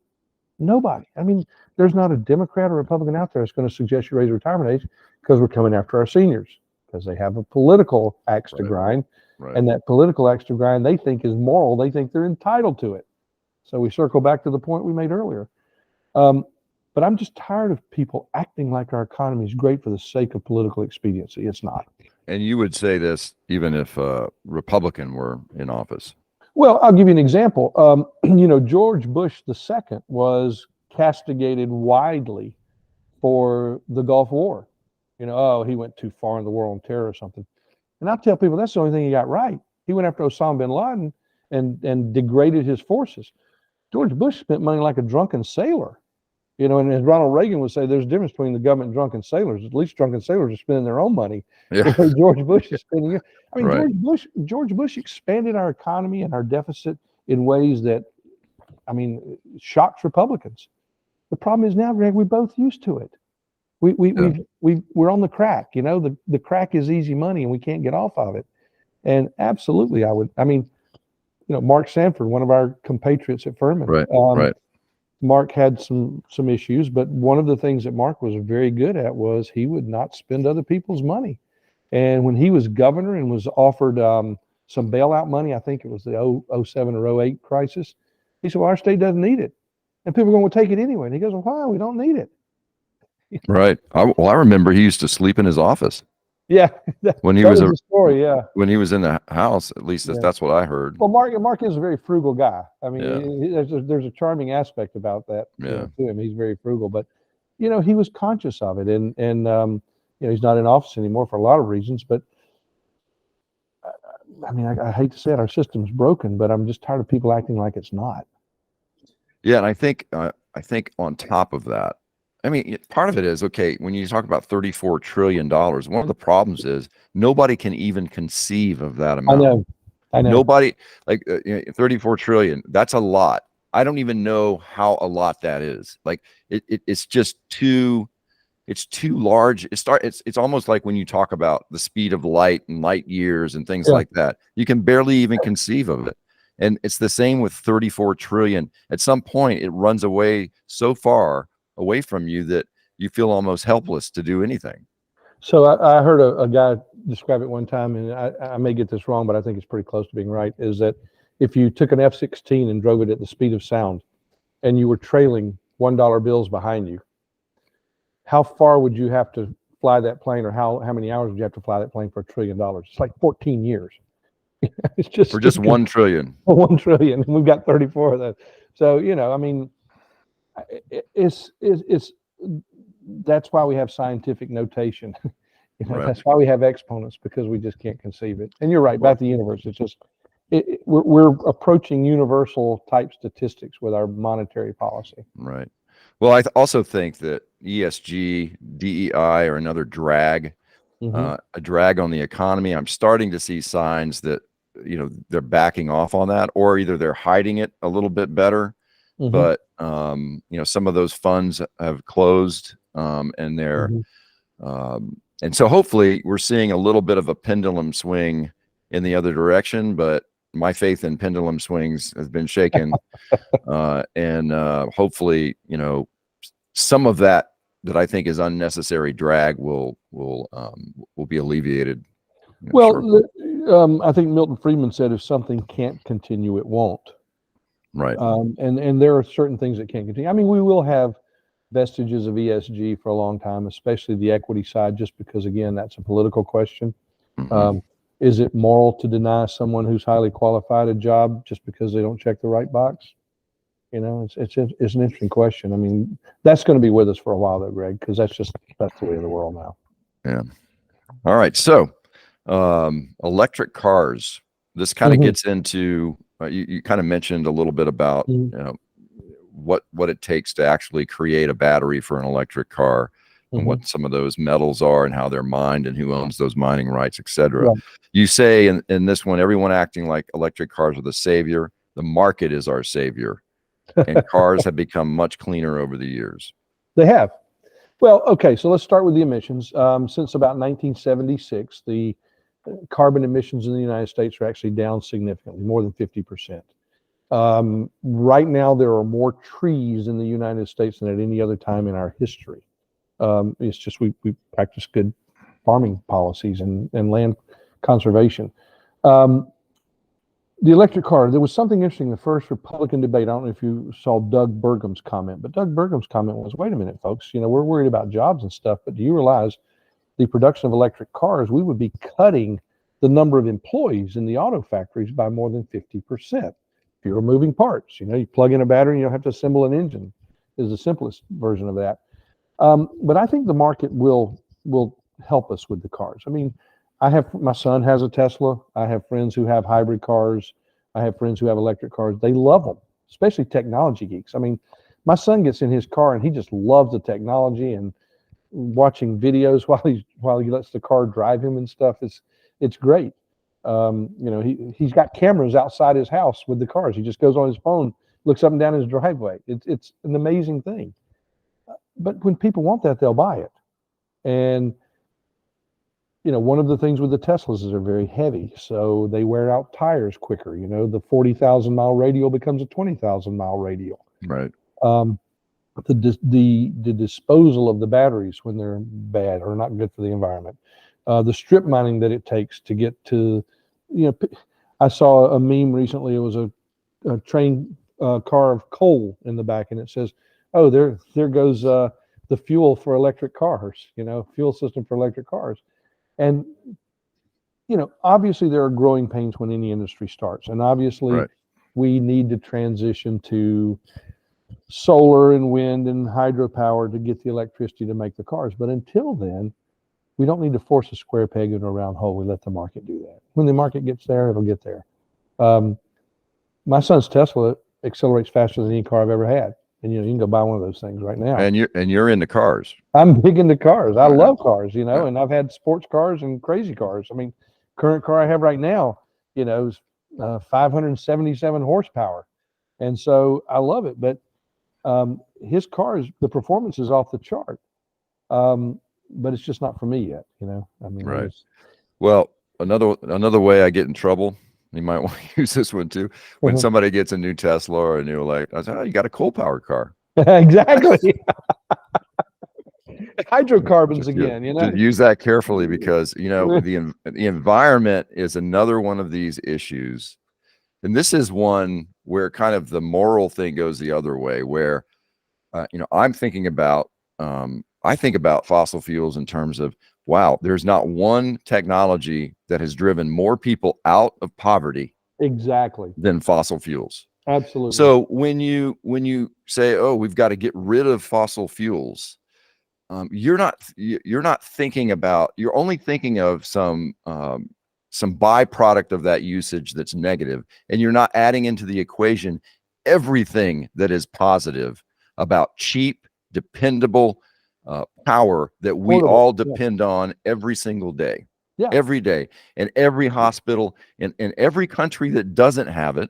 Nobody. I mean, there's not a Democrat or Republican out there that's going to suggest you raise the retirement age because we're coming after our seniors, because they have a political axe to grind. Right. And that political axe to grind they think is moral. They think they're entitled to it. So we circle back to the point we made earlier. But I'm just tired of people acting like our economy is great for the sake of political expediency. It's not. And you would say this even if a Republican were in office? Well, I'll give you an example. George Bush II was castigated widely for the Gulf War. He went too far in the war on terror or something. And I tell people that's the only thing he got right. He went after Osama bin Laden and degraded his forces. George Bush spent money like a drunken sailor. And as Ronald Reagan would say, there's a difference between the government and drunken sailors. At least drunken sailors are spending their own money. Yeah. George Bush is spending it. I mean, right. George Bush expanded our economy and our deficit in ways that, shocked Republicans. The problem is now, Greg, we're both used to it. We're on the crack. The crack is easy money and we can't get off of it. And absolutely, Mark Sanford, one of our compatriots at Furman. Right. Mark had some issues, but one of the things that Mark was very good at was he would not spend other people's money. And when he was governor and was offered some bailout money, I think it was the 07 or 08 crisis, he said, well, our state doesn't need it. And people are going to take it anyway. And he goes, well, why? We don't need it. Right. I remember he used to sleep in his office. Yeah. When he was a story, yeah. When he was in the house, at least that's what I heard. Well, Mark is a very frugal guy. I mean, there's a charming aspect about that to him. He's very frugal, but he was conscious of it, and he's not in office anymore for a lot of reasons. But I hate to say it, our system's broken, but I'm just tired of people acting like it's not. Yeah, and I think on top of that, I mean, part of it is, okay, when you talk about $34 trillion, one of the problems is nobody can even conceive of that I amount. know. I know. Nobody, like 34 trillion, that's a lot. I don't even know how a lot that is. Like it's just it's too large. It's almost like when you talk about the speed of light and light years and things Yeah. like that. You can barely even conceive of it. And it's the same with 34 trillion. At some point, it runs away so far away from you that you feel almost helpless to do anything. So I heard a guy describe it one time, and I may get this wrong, but I think it's pretty close to being right, is that if you took an F-16 and drove it at the speed of sound and you were trailing $1 bills behind you, how far would you have to fly that plane, or how many hours would you have to fly that plane for $1 trillion? It's like 14 years. It's just For just 1 trillion. 1 trillion, and we've got 34 of that. So, you know, I mean, it's that's why we have scientific notation. You know, Right. that's why we have exponents, because we just can't conceive it. And you're right, about the universe. It's just we're approaching universal type statistics with our monetary policy. Right. Well, I also think that ESG, DEI are another drag, a drag on the economy. I'm starting to see signs that, you know, they're backing off on that, or either they're hiding it a little bit better. But, you know, some of those funds have closed, and they're, and so hopefully we're seeing a little bit of a pendulum swing in the other direction, but my faith in pendulum swings has been shaken. And hopefully, you know, some of that I think is unnecessary drag will be alleviated. You know, well, I think Milton Friedman said, if something can't continue, it won't. right. And there are certain things that can't continue. I mean, we will have vestiges of ESG for a long time, especially the equity side, just because, again, that's a political question. Is it moral to deny someone who's highly qualified a job just because they don't check the right box? You know, it's an interesting question. I mean, that's going to be with us for a while, though, Greg, because that's the way of the world now. Yeah. All right. So, electric cars. This kind of gets into you kind of mentioned a little bit about you know what it takes to actually create a battery for an electric car, and what some of those metals are and how they're mined and who owns those mining rights, etc. Right. You say in this one, everyone acting like electric cars are the savior. The market is our savior, and cars have become much cleaner over the years. They have. Well, okay, so let's start with the emissions. Since about 1976, the carbon emissions in the United States are actually down significantly, more than 50%. Right now, there are more trees in the United States than at any other time in our history. It's just we practice good farming policies and land conservation. The electric car, there was something interesting. The first Republican debate, I don't know if you saw Doug Burgum's comment, but Doug Burgum's comment was, wait a minute, folks, you know, we're worried about jobs and stuff, but do you realize the production of electric cars, we would be cutting the number of employees in the auto factories by more than 50%. Fewer moving parts. You know, you plug in a battery, you don't have to assemble an engine, is the simplest version of that. But I think the market will help us with the cars. I mean, my son has a Tesla. I have friends who have hybrid cars. I have friends who have electric cars. They love them, especially technology geeks. I mean, my son gets in his car and he just loves the technology and watching videos while he lets the car drive him and stuff. It's great. You know, he's got cameras outside his house with the cars. He just goes on his phone, looks up and down his driveway. It's an amazing thing. But when people want that, they'll buy it. And you know, one of the things with the Teslas is they're very heavy, so they wear out tires quicker. You know, the 40,000-mile radial becomes a 20,000-mile radial. Right. The disposal of the batteries when they're bad or not good for the environment. The strip mining that it takes to get to, you know, I saw a meme recently. It was a train car of coal in the back, and it says, "Oh, there goes the fuel for electric cars." You know, fuel system for electric cars. And, you know, obviously there are growing pains when any industry starts. And obviously we need to transition to solar and wind and hydropower to get the electricity to make the cars. But until then, we don't need to force a square peg into a round hole. We let the market do that. When the market gets there, it'll get there. My son's Tesla accelerates faster than any car I've ever had. And you can go buy one of those things right now. And you're into cars. I'm big into cars. I Right. love cars, Yeah. and I've had sports cars and crazy cars. I mean, current car I have right now, is 577 horsepower, and so I love it. But his cars, the performance is off the chart. But it's just not for me yet. I mean, Right. Well, another way I get in trouble, you might want to use this one too. When somebody gets a new Tesla or a new I say, oh, you got a coal powered car. Exactly. Hydrocarbons again, Just use that carefully, because the environment is another one of these issues, and this is one where kind of the moral thing goes the other way, where I think about fossil fuels in terms of, wow, there's not one technology that has driven more people out of poverty exactly than fossil fuels. Absolutely. So when you say, oh, we've got to get rid of fossil fuels, you're not thinking about, you're only thinking of some byproduct of that usage that's negative, and you're not adding into the equation everything that is positive about cheap, dependable power that we all depend on every single day. Yeah. Every day, in every hospital, in every country that doesn't have it.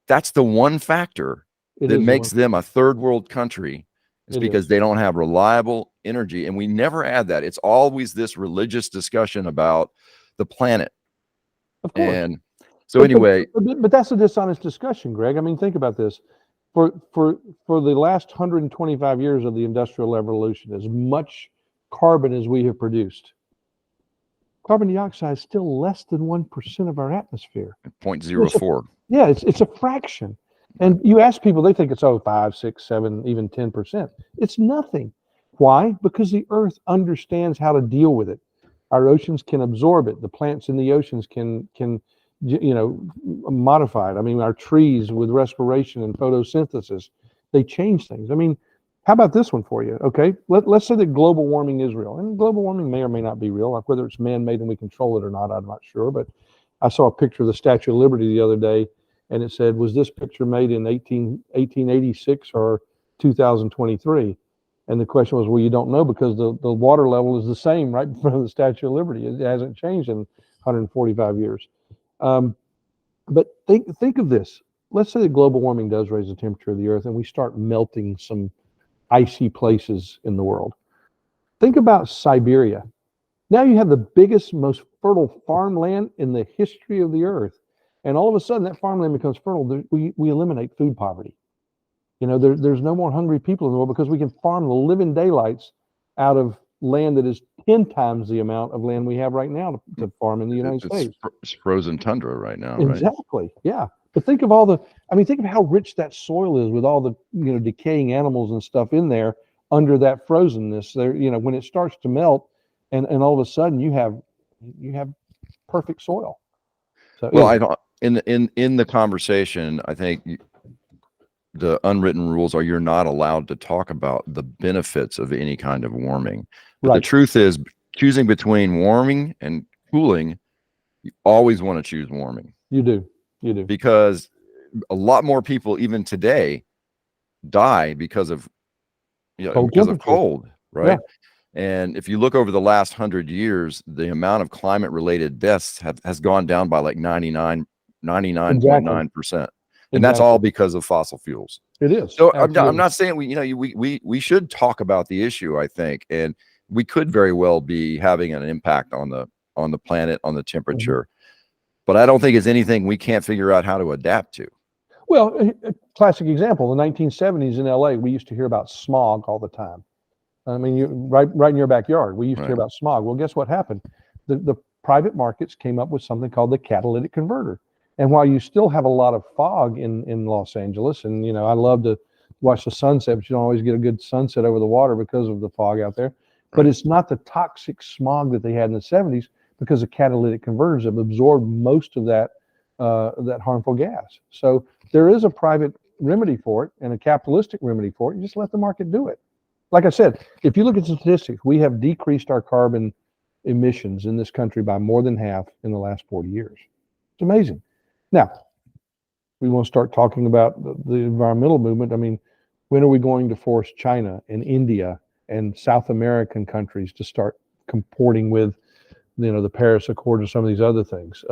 That's the one factor that makes them a third world country. It's because they don't have reliable energy, and we never add that. It's always this religious discussion about the planet. Of course. And so anyway, but that's a dishonest discussion, Greg. I mean, think about this. For the last 125 years of the Industrial Revolution, as much carbon as we have produced, carbon dioxide is still less than 1% of our atmosphere. 0.04. Yeah, it's a fraction. And you ask people, they think it's 5, 6, 7, even 10%. It's nothing. Why? Because the Earth understands how to deal with it. Our oceans can absorb it. The plants in the oceans can modify it. I mean, our trees with respiration and photosynthesis, they change things. I mean, how about this one for you? Okay, let's say that global warming is real, and global warming may or may not be real. Like whether it's man-made and we control it or not, I'm not sure. But I saw a picture of the Statue of Liberty the other day, and it said, was this picture made in 1886 or 2023? And the question was, well, you don't know, because the water level is the same right in front of the Statue of Liberty. It hasn't changed in 145 years. But think of this. Let's say that global warming does raise the temperature of the Earth, and we start melting some icy places in the world. Think about Siberia. Now you have the biggest, most fertile farmland in the history of the Earth. And all of a sudden that farmland becomes fertile. We eliminate food poverty. There's no more hungry people in the world, because we can farm the living daylights out of land that is 10 times the amount of land we have right now to farm in the United States. It's frozen tundra right now, exactly, right? Yeah. But think of think of how rich that soil is with all the decaying animals and stuff in there under that frozenness. There, when it starts to melt, and all of a sudden you have perfect soil. So, well, I don't. In the conversation, I think the unwritten rules are you're not allowed to talk about the benefits of any kind of warming. But right. The truth is, choosing between warming and cooling, you always want to choose warming. You do. Because a lot more people, even today, die because of cold, right? Yeah. And if you look over the last 100 years, the amount of climate-related deaths has gone down by like 99.9%. And that's all because of fossil fuels. It is. So I'm not saying we should talk about the issue, I think, and we could very well be having an impact on the planet, on the temperature. Mm-hmm. But I don't think it's anything we can't figure out how to adapt to. Well, a classic example, the 1970s in LA, we used to hear about smog all the time. I mean, right in your backyard, we used to hear about smog. Well, guess what happened? The private markets came up with something called the catalytic converter. And while you still have a lot of fog in Los Angeles, and I love to watch the sunset, but you don't always get a good sunset over the water because of the fog out there. Right. But it's not the toxic smog that they had in the 70s, because the catalytic converters have absorbed most of that harmful gas. So there is a private remedy for it and a capitalistic remedy for it. You just let the market do it. Like I said, if you look at statistics, we have decreased our carbon emissions in this country by more than half in the last 40 years. It's amazing. Now, we want to start talking about the environmental movement. I mean, When are we going to force China and India and South American countries to start comporting with, the Paris Accord and some of these other things?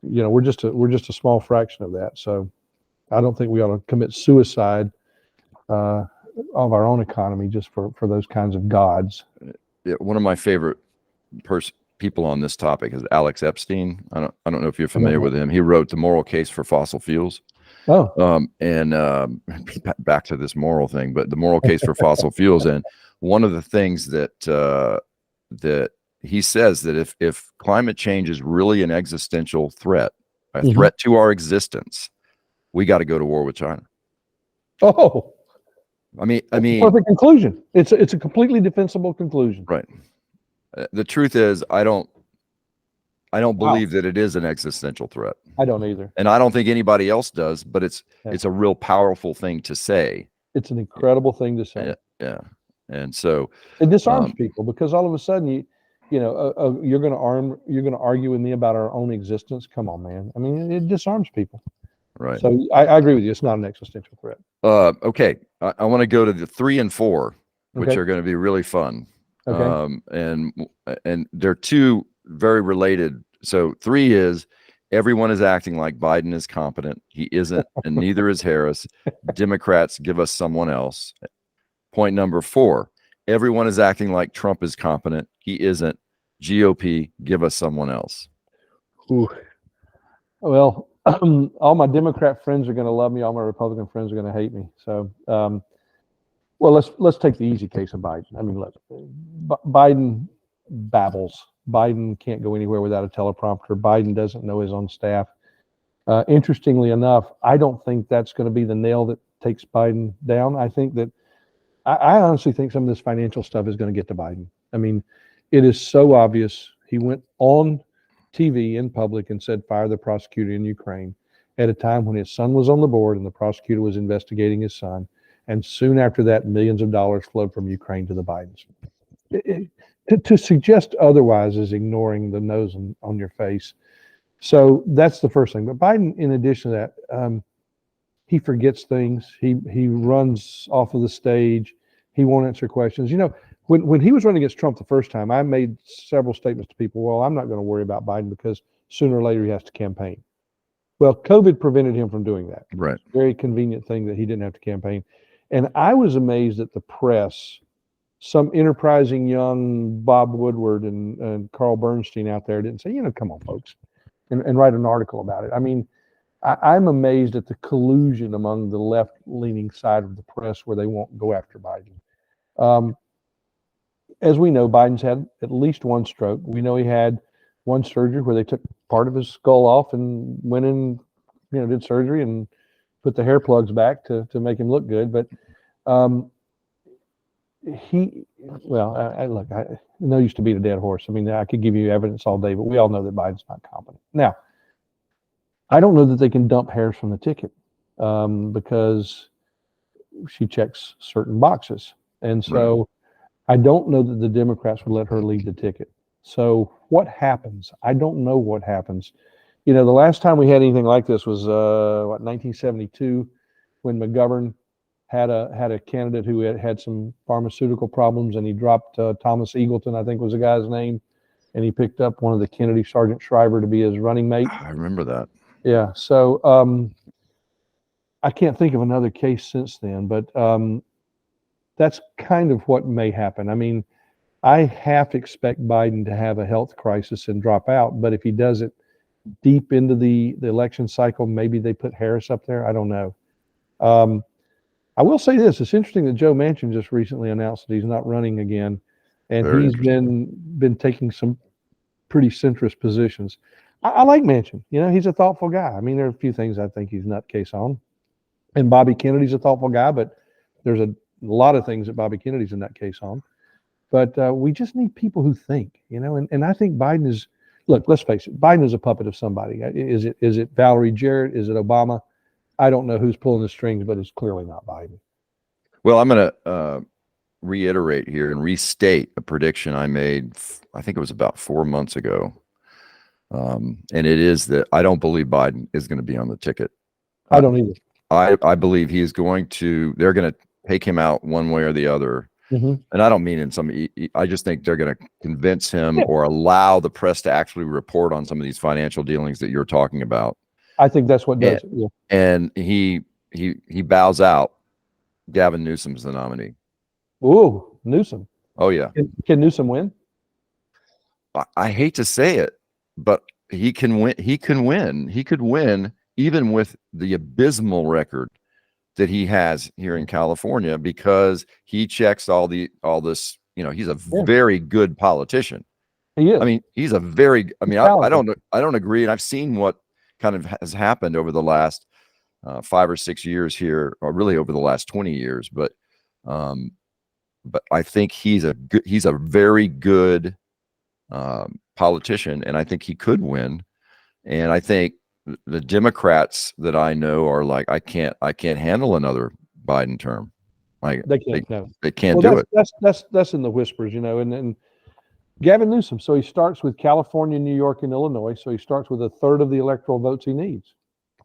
We're just a small fraction of that. So I don't think we ought to commit suicide of our own economy just for those kinds of gods. Yeah, one of my favorite people on this topic is Alex Epstein. I don't know if you're familiar with him. He wrote The Moral Case for Fossil Fuels. Back to this moral thing, but The Moral Case for Fossil Fuels. And one of the things that he says that if climate change is really an existential threat, a threat to our existence, we got to go to war with China. Oh, I mean, perfect conclusion. It's a completely defensible conclusion. Right. The truth is, I don't believe that it is an existential threat. I don't either, and I don't think anybody else does. But it's a real powerful thing to say. It's an incredible thing to say. Yeah. And so it disarms people, because all of a sudden you're going to argue with me about our own existence. Come on, man. I mean, it disarms people. Right. So I agree with you. It's not an existential threat. Okay. I want to go to the 3 and 4, which are going to be really fun. Okay. And they're two very related. So 3 is everyone is acting like Biden is competent. He isn't, and neither is Harris. Democrats, give us someone else. Point number 4, everyone is acting like Trump is competent. He isn't. GOP, give us someone else. Ooh. Well, all my Democrat friends are going to love me. All my Republican friends are going to hate me. So, well, let's take the easy case of Biden. I mean, Biden babbles. Biden can't go anywhere without a teleprompter. Biden doesn't know his own staff. Interestingly enough, I don't think that's going to be the nail that takes Biden down. I think that I honestly think some of this financial stuff is going to get to Biden. I mean, it is so obvious. He went on TV in public and said, fire the prosecutor in Ukraine at a time when his son was on the board and the prosecutor was investigating his son. And soon after that, millions of dollars flowed from Ukraine to the Bidens. To suggest otherwise is ignoring the nose on your face. So that's the first thing. But Biden, in addition to that, he forgets things. He runs off of the stage. He won't answer questions. When he was running against Trump the first time, I made several statements to people. Well, I'm not going to worry about Biden because sooner or later he has to campaign. Well, COVID prevented him from doing that. Right. Very convenient thing that he didn't have to campaign. And I was amazed at the press. Some enterprising young Bob Woodward and Carl Bernstein out there didn't say, come on, folks, and write an article about it. I mean, I'm amazed at the collusion among the left-leaning side of the press where they won't go after Biden. As we know, Biden's had at least one stroke. We know he had one surgery where they took part of his skull off and went in, did surgery and put the hair plugs back to make him look good. But I know used to beat a dead horse. I mean, I could give you evidence all day, but we all know that Biden's not competent. Now, I don't know that they can dump Harris from the ticket because she checks certain boxes. And so right. I don't know that the Democrats would let her lead the ticket. So what happens? I don't know what happens. The last time we had anything like this was 1972, when McGovern had a candidate who had some pharmaceutical problems, and he dropped Thomas Eagleton, I think was the guy's name, and he picked up one of the Kennedy, Sergeant Shriver, to be his running mate. I remember that. Yeah. So I can't think of another case since then, but that's kind of what may happen. I mean, I half expect Biden to have a health crisis and drop out, but if he does it deep into the election cycle, maybe they put Harris up there. I don't know. I will say this. It's interesting that Joe Manchin just recently announced that he's not running again, and he's been taking some pretty centrist positions. I like Manchin. He's a thoughtful guy. I mean, there are a few things I think he's nutcase on, and Bobby Kennedy's a thoughtful guy, but there's a lot of things that Bobby Kennedy's a nutcase on. But we just need people who think, and I think Biden is. Look, let's face it. Biden is a puppet of somebody. Is it Valerie Jarrett? Is it Obama? I don't know who's pulling the strings, but it's clearly not Biden. Well, I'm going to reiterate here and restate a prediction I made. I think it was about 4 months ago. And it is that I don't believe Biden is going to be on the ticket. I don't either. I believe he is going to. They're going to take him out one way or the other. Mm-hmm. And I don't mean in some. I just think they're going to convince him Yeah. or allow the press to actually report on some of these financial dealings that you're talking about. I think that's what does it. Yeah. And he bows out. Gavin Newsom's the nominee. Ooh, Newsom. Oh yeah. Can Newsom win? I hate to say it, but he can win. He can win. He could win even with the abysmal record that he has here in California, because he checks all this. He's a very good politician. He is. I mean, he's a very. I mean, I don't agree, and I've seen what kind of has happened over the last 5 or 6 years here, or really over the last 20 years. But I think he's a very good politician, and I think he could win. And I think the Democrats that I know are like, I can't handle another Biden term. Like they can't. No. They can't do it. That's in the whispers, and Gavin Newsom. So he starts with California, New York, and Illinois. So he starts with a third of the electoral votes he needs.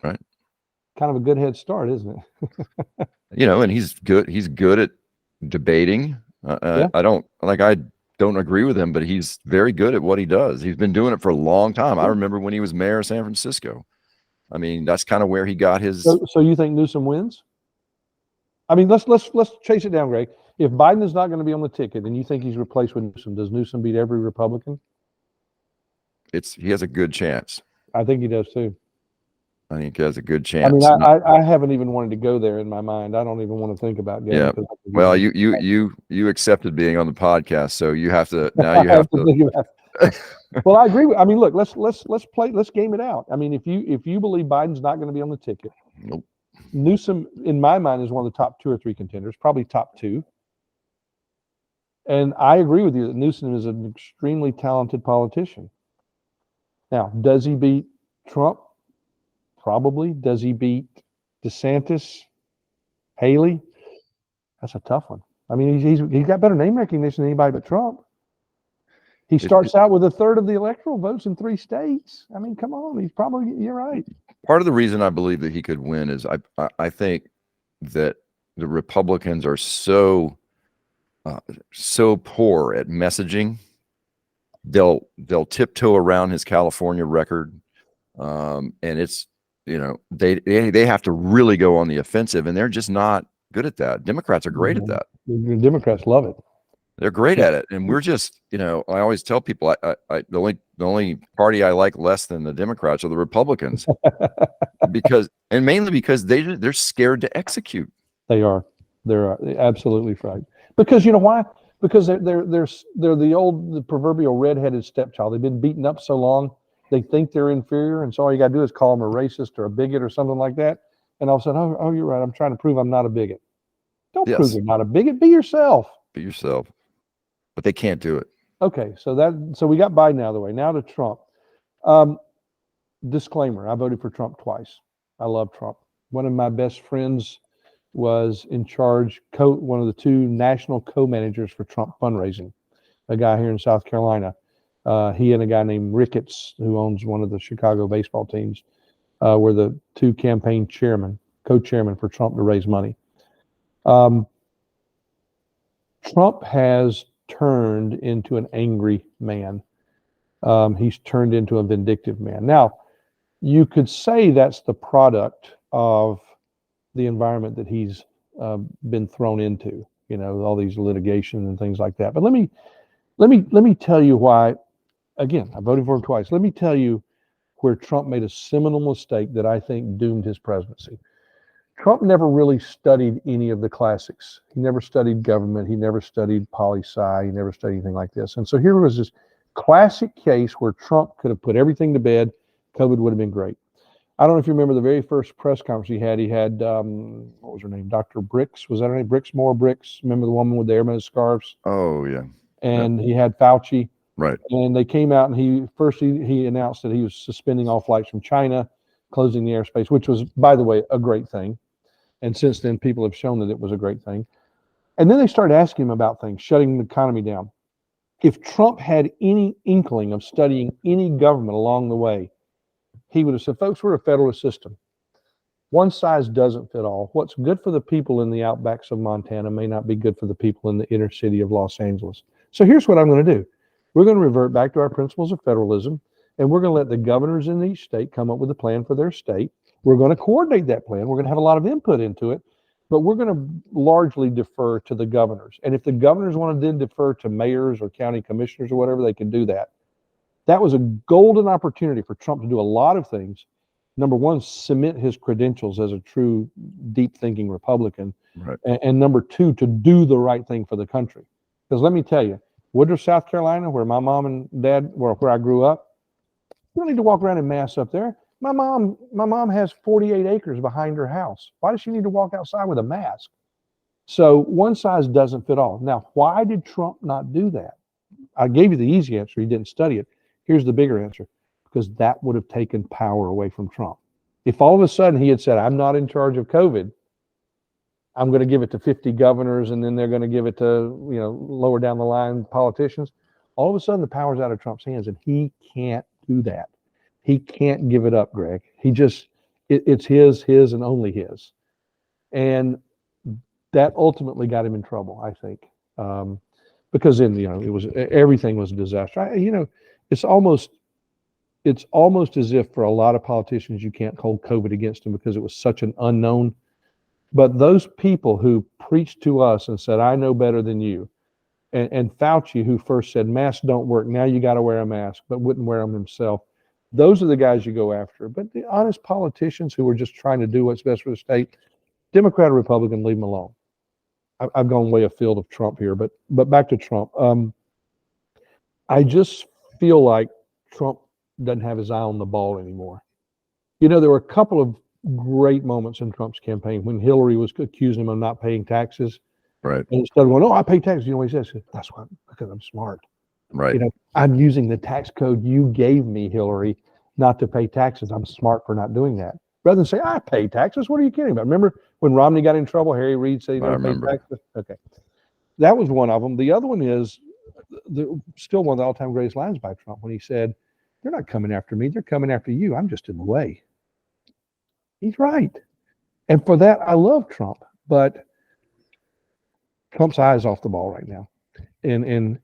Right. Kind of a good head start, isn't it? And he's good. He's good at debating. I don't agree with him, but he's very good at what he does. He's been doing it for a long time. I remember when he was mayor of San Francisco. I mean, that's kind of where he got his. So you think Newsom wins? I mean, let's chase it down, Greg. If Biden is not going to be on the ticket, and you think he's replaced with Newsom, does Newsom beat every Republican? He has a good chance. I think he does too. I think he has a good chance. I mean, I haven't even wanted to go there in my mind. I don't even want to think about getting. Yeah. Well, you accepted being on the podcast, so you have to now. You have to think about it. Well, I agree. I mean, look, let's game it out. I mean, if you believe Biden's not going to be on the ticket, nope. Newsom, in my mind, is one of the top 2 or 3 contenders, probably top 2. And I agree with you that Newsom is an extremely talented politician. Now, does he beat Trump? Probably. Does he beat DeSantis? Haley? That's a tough one. I mean, he's got better name recognition than anybody but Trump. He starts out with a third of the electoral votes in 3 states. I mean, come on. You're right. Part of the reason I believe that he could win is I think that the Republicans are so poor at messaging. They'll tiptoe around his California record, and it's they have to really go on the offensive, and they're just not good at that. Democrats are great at that. The Democrats love it. They're great at it, and we're just I always tell people the only party I like less than the Democrats are the Republicans, mainly because they're scared to execute. They are. They're absolutely right. Because you know why? Because they're the proverbial redheaded stepchild. They've been beaten up so long, they think they're inferior, and so all you got to do is call them a racist or a bigot or something like that, and all of a sudden, oh, you're right. I'm trying to prove I'm not a bigot. Don't prove you're not a bigot. Be yourself. Be yourself. But they can't do it. Okay, so we got Biden out of the way. Now to Trump. Disclaimer: I voted for Trump twice. I love Trump. One of my best friends was in charge, one of the 2 national co-managers for Trump fundraising, a guy here in South Carolina. He and a guy named Ricketts, who owns one of the Chicago baseball teams, were the 2 campaign co-chairmen for Trump to raise money. Trump has turned into an angry man. He's turned into a vindictive man. Now, you could say that's the product of the environment that he's been thrown into, all these litigation and things like that. But let me tell you why. Again, I voted for him twice. Let me tell you where Trump made a seminal mistake that I think doomed his presidency. Trump never really studied any of the classics. He never studied government. He never studied poli-sci. He never studied anything like this. And so here was this classic case where Trump could have put everything to bed. COVID would have been great. I don't know if you remember the very first press conference he had. He had, what was her name? Dr. Bricks. Was that her name? Bricks? Remember the woman with the airman's scarves? Oh, yeah. And he had Fauci. Right. And they came out and he announced that he was suspending all flights from China, closing the airspace, which was, by the way, a great thing. And since then, people have shown that it was a great thing. And then they started asking him about things, shutting the economy down. If Trump had any inkling of studying any government along the way, he would have said, folks, we're a federalist system. one size doesn't fit all. What's good for the people in the outbacks of Montana may not be good for the people in the inner city of Los Angeles. So here's what I'm going to do. We're going to revert back to our principles of federalism, and we're going to let the governors in each state come up with a plan for their state. We're going to coordinate that plan. We're going to have a lot of input into it, but we're going to largely defer to the governors. And if the governors want to then defer to mayors or county commissioners or whatever, they can do that. That was a golden opportunity for Trump to do a lot of things. Number one, cement his credentials as a true deep thinking Republican. Right. And number two, to do the right thing for the country. Because let me tell you, Woodruff, South Carolina, where my mom and dad, where I grew up, you don't need to walk around in masks up there. My mom has 48 acres behind her house. Why does she need to walk outside with a mask? So one size doesn't fit all. Now, why did Trump not do that? I gave you the easy answer. He didn't study it. Here's the bigger answer. Because that would have taken power away from Trump. If all of a sudden he had said, I'm not in charge of COVID, I'm going to give it to 50 governors, and then they're going to give it to, lower down the line politicians. All of a sudden the power's out of Trump's hands, and he can't do that. He can't give it up, Greg. It's his and only his. And that ultimately got him in trouble, I think. Because then, everything was a disaster. It's almost as if for a lot of politicians, you can't hold COVID against them because it was such an unknown. But those people who preached to us and said, I know better than you, and Fauci, who first said masks don't work, now you got to wear a mask, but wouldn't wear them himself. Those are the guys you go after. But the honest politicians who are just trying to do what's best for the state, Democrat or Republican, leave them alone. I've gone way afield of Trump here, but back to Trump. I just feel like Trump doesn't have his eye on the ball anymore. There were a couple of great moments in Trump's campaign when Hillary was accusing him of not paying taxes. Right. And instead of going, I pay taxes, you know what he says? That's why, because I'm smart. Right. I'm using the tax code you gave me, Hillary, not to pay taxes. I'm smart for not doing that. Rather than say, I pay taxes. What are you kidding about? Remember when Romney got in trouble, Harry Reid said he didn't pay taxes? Okay. That was one of them. The other one is still one of the all-time greatest lines by Trump when he said, they're not coming after me. They're coming after you. I'm just in the way. He's right. And for that, I love Trump. But Trump's eye is off the ball right now. And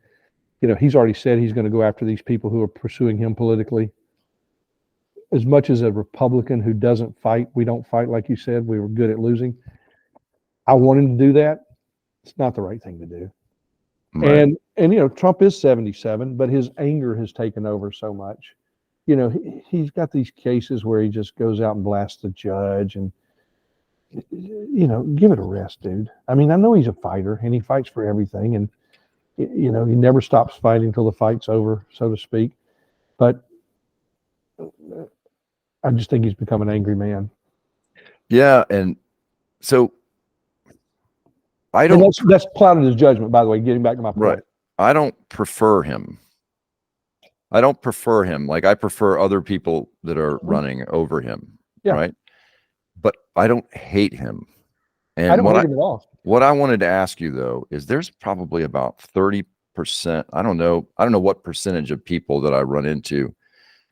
he's already said he's going to go after these people who are pursuing him politically. As much as a Republican who doesn't fight, we don't fight, like you said, we were good at losing. I want him to do that. It's not the right thing to do. Right. And Trump is 77, but his anger has taken over so much. He's got these cases where he just goes out and blasts the judge, and give it a rest, dude. I mean, I know he's a fighter and he fights for everything, and he never stops fighting until the fight's over, so to speak. But I just think he's become an angry man. Yeah, and so I don't. And that's clouded his judgment, by the way. Getting back to my point. Right. I don't prefer him. Like I prefer other people that are running over him. Yeah. Right. But I don't hate him. And I don't hate him at all. What I wanted to ask you though is there's probably about 30%. I don't know what percentage of people that I run into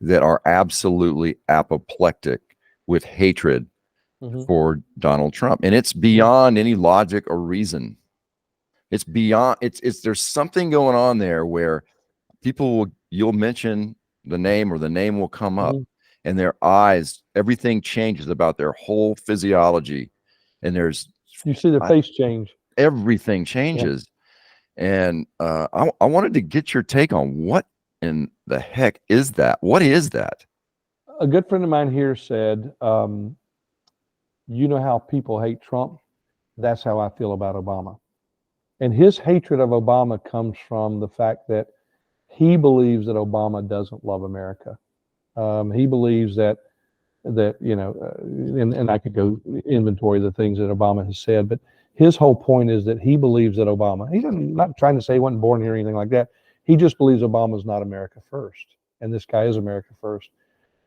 that are absolutely apoplectic with hatred for Donald Trump. And it's beyond any logic or reason. It's beyond, there's something going on there where you'll mention the name or the name will come up and their eyes, everything changes about their whole physiology. And you see their face change. Everything changes. Yeah. And I wanted to get your take on what in the heck is that? What is that? A good friend of mine here said, you know how people hate Trump? That's how I feel about Obama. And his hatred of Obama comes from the fact that he believes that Obama doesn't love America. He believes that and I could go inventory the things that Obama has said, but his whole point is that he believes that Obama, he's not trying to say he wasn't born here or anything like that. He just believes Obama's not America first. And this guy is America first.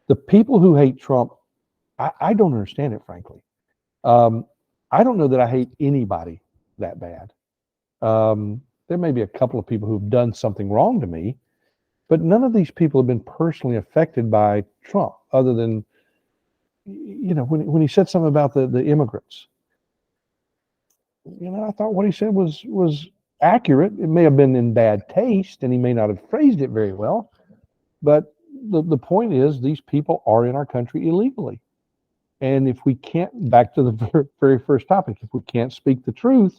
The people who hate Trump, I don't understand it, frankly. I don't know that I hate anybody that bad. There may be a couple of people who've done something wrong to me, but none of these people have been personally affected by Trump other than, when he said something about the immigrants, I thought what he said was accurate. It may have been in bad taste, and he may not have phrased it very well, but the point is these people are in our country illegally. And if we can't, back to the very first topic, if we can't speak the truth,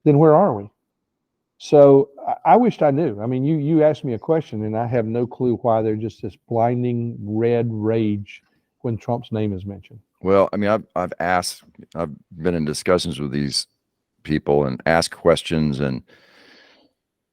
then where are we? So I wished I knew. I mean, you asked me a question, and I have no clue why there's just this blinding red rage when Trump's name is mentioned. Well, I mean, I've been in discussions with these people and asked questions, and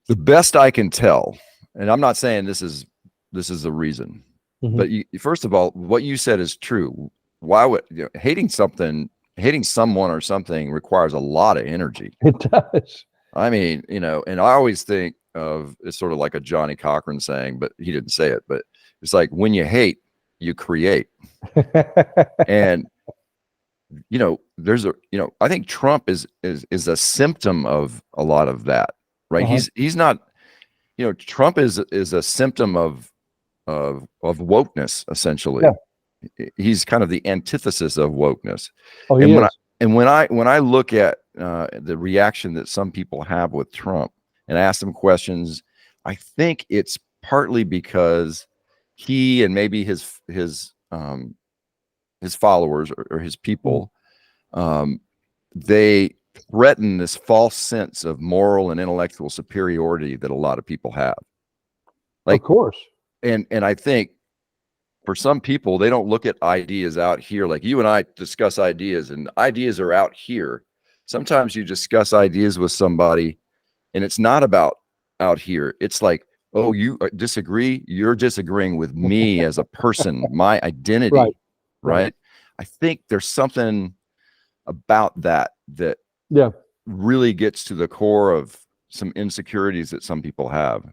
the best I can tell, and I'm not saying this is the reason, but first of all, what you said is true. Why would hating someone or something requires a lot of energy? It does. I mean, and I always think of it's sort of like a Johnny Cochran saying, but he didn't say it, but it's like when you hate, you create. And I think Trump is a symptom of a lot of that, right? He's not, Trump is a symptom of wokeness, essentially. Yeah. He's kind of the antithesis of wokeness. Oh, he is. When I look at the reaction that some people have with Trump and ask them questions, I think it's partly because he and maybe his followers or his people, they threaten this false sense of moral and intellectual superiority that a lot of people have. Of course. And I think for some people, they don't look at ideas out here. Like you and I discuss ideas, and ideas are out here. Sometimes you discuss ideas with somebody and it's not about out here. It's like, oh, you disagree. You're disagreeing with me as a person, my identity, right? I think there's something about that really gets to the core of some insecurities that some people have.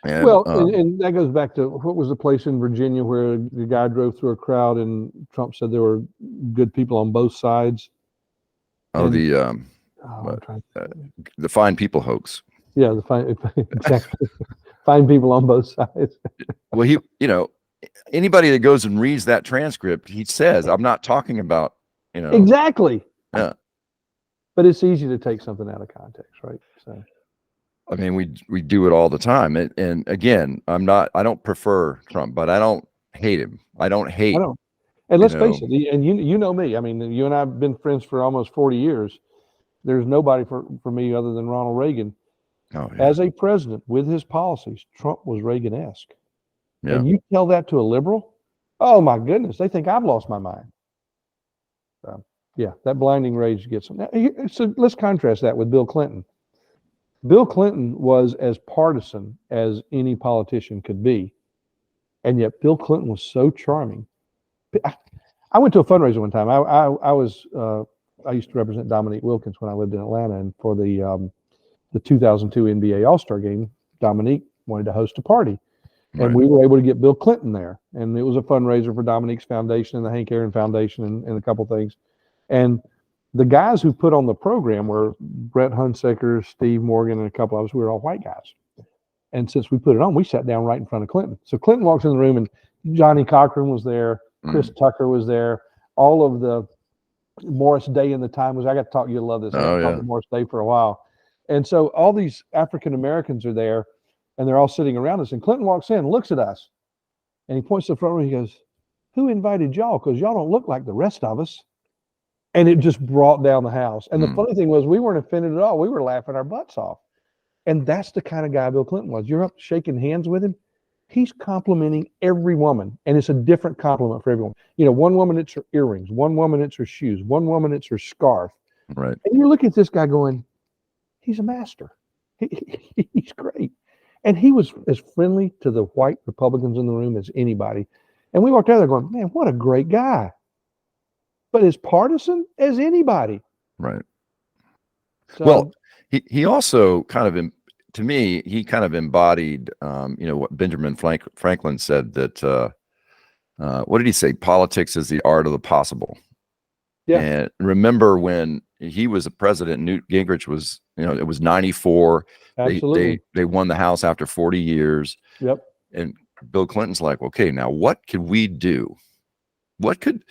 And, and that goes back to what was the place in Virginia where the guy drove through a crowd and Trump said there were good people on both sides. The fine people hoax. Yeah, exactly. Fine people on both sides. Well, anybody that goes and reads that transcript, he says, I'm not talking about, Exactly. Yeah. But it's easy to take something out of context, right? So. I mean, we do it all the time. And again, I don't prefer Trump, but I don't hate him. I don't hate. I don't. And let's face it, and you know me. I mean, you and I have been friends for almost 40 years. There's nobody for me other than Ronald Reagan. Oh, yeah. As a president with his policies, Trump was Reagan-esque. Yeah. And you tell that to a liberal, oh my goodness, they think I've lost my mind. Yeah, that blinding rage gets them. So let's contrast that with Bill Clinton. Bill Clinton was as partisan as any politician could be, and yet Bill Clinton was so charming. I went to a fundraiser one time. I used to represent Dominique Wilkins when I lived in Atlanta, and for the 2002 NBA All-Star Game, Dominique wanted to host a party, and we were able to get Bill Clinton there, and it was a fundraiser for Dominique's foundation and the Hank Aaron Foundation and a couple things, and the guys who put on the program were Brett Hunsaker, Steve Morgan, and a couple of us. We were all white guys. And since we put it on, we sat down right in front of Clinton. So Clinton walks in the room, and Johnny Cochran was there. Chris Tucker was there. All of the Morris Day in the time was, I got to talk, you'll love this. I talked to Morris Day for a while. And so all these African Americans are there, and they're all sitting around us. And Clinton walks in, looks at us, and he points to the front row. He goes, who invited y'all? Because y'all don't look like the rest of us. And it just brought down the house. And the funny thing was, we weren't offended at all. We were laughing our butts off. And that's the kind of guy Bill Clinton was. You're up shaking hands with him. He's complimenting every woman. And it's a different compliment for everyone. One woman, it's her earrings. One woman, it's her shoes. One woman, it's her scarf. Right. And you look at this guy going, he's a master. He's great. And he was as friendly to the white Republicans in the room as anybody. And we walked out there going, man, what a great guy. But as partisan as anybody. Right. So, well, he also to me, he kind of embodied, what Benjamin Franklin said, that, what did he say? Politics is the art of the possible. Yeah. And remember when he was a president, Newt Gingrich was, it was 94. Absolutely. They won the House after 40 years. Yep. And Bill Clinton's like, okay, now what can we do what could,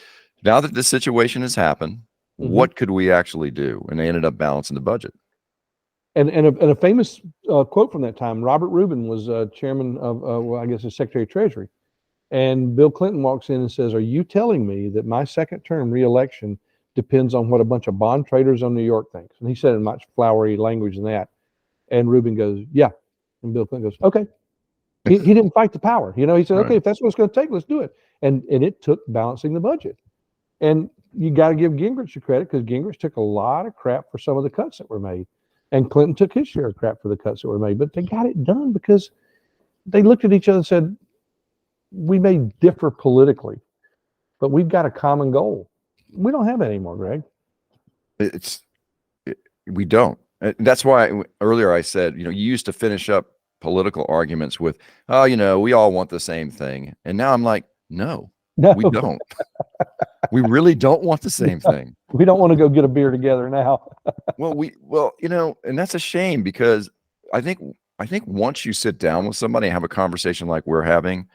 now that this situation has happened, what could we actually do? And they ended up balancing the budget. And a famous quote from that time, Robert Rubin was chairman of, well, I guess, the Secretary of Treasury. And Bill Clinton walks in and says, "Are you telling me that my second term reelection depends on what a bunch of bond traders on New York thinks?" And he said it in much flowery language than that. And Rubin goes, "Yeah." And Bill Clinton goes, "Okay." He didn't fight the power. You know, he said, "Okay, if that's what it's going to take, let's do it." And it took balancing the budget. And you got to give Gingrich the credit, because Gingrich took a lot of crap for some of the cuts that were made. And Clinton took his share of crap for the cuts that were made. But they got it done because they looked at each other and said, we may differ politically, but we've got a common goal. We don't have that anymore, Greg. We don't. That's why earlier I said, you used to finish up political arguments with, "Oh, we all want the same thing." And now I'm like, no, we don't. We really don't want the same thing. We don't want to go get a beer together now. And that's a shame, because I think once you sit down with somebody and have a conversation like we're having,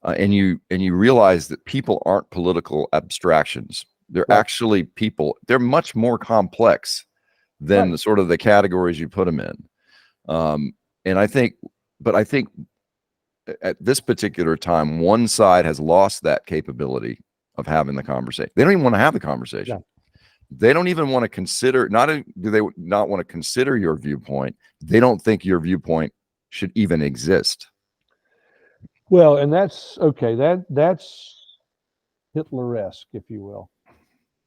and you realize that people aren't political abstractions. They're actually people. They're much more complex than the sort of the categories you put them in. And I think at this particular time, one side has lost that capability of having the conversation. They don't even want to have the conversation. Yeah. They don't even want to consider, do they not want to consider your viewpoint? They don't think your viewpoint should even exist. Well, and that's okay. That's Hitler-esque, if you will.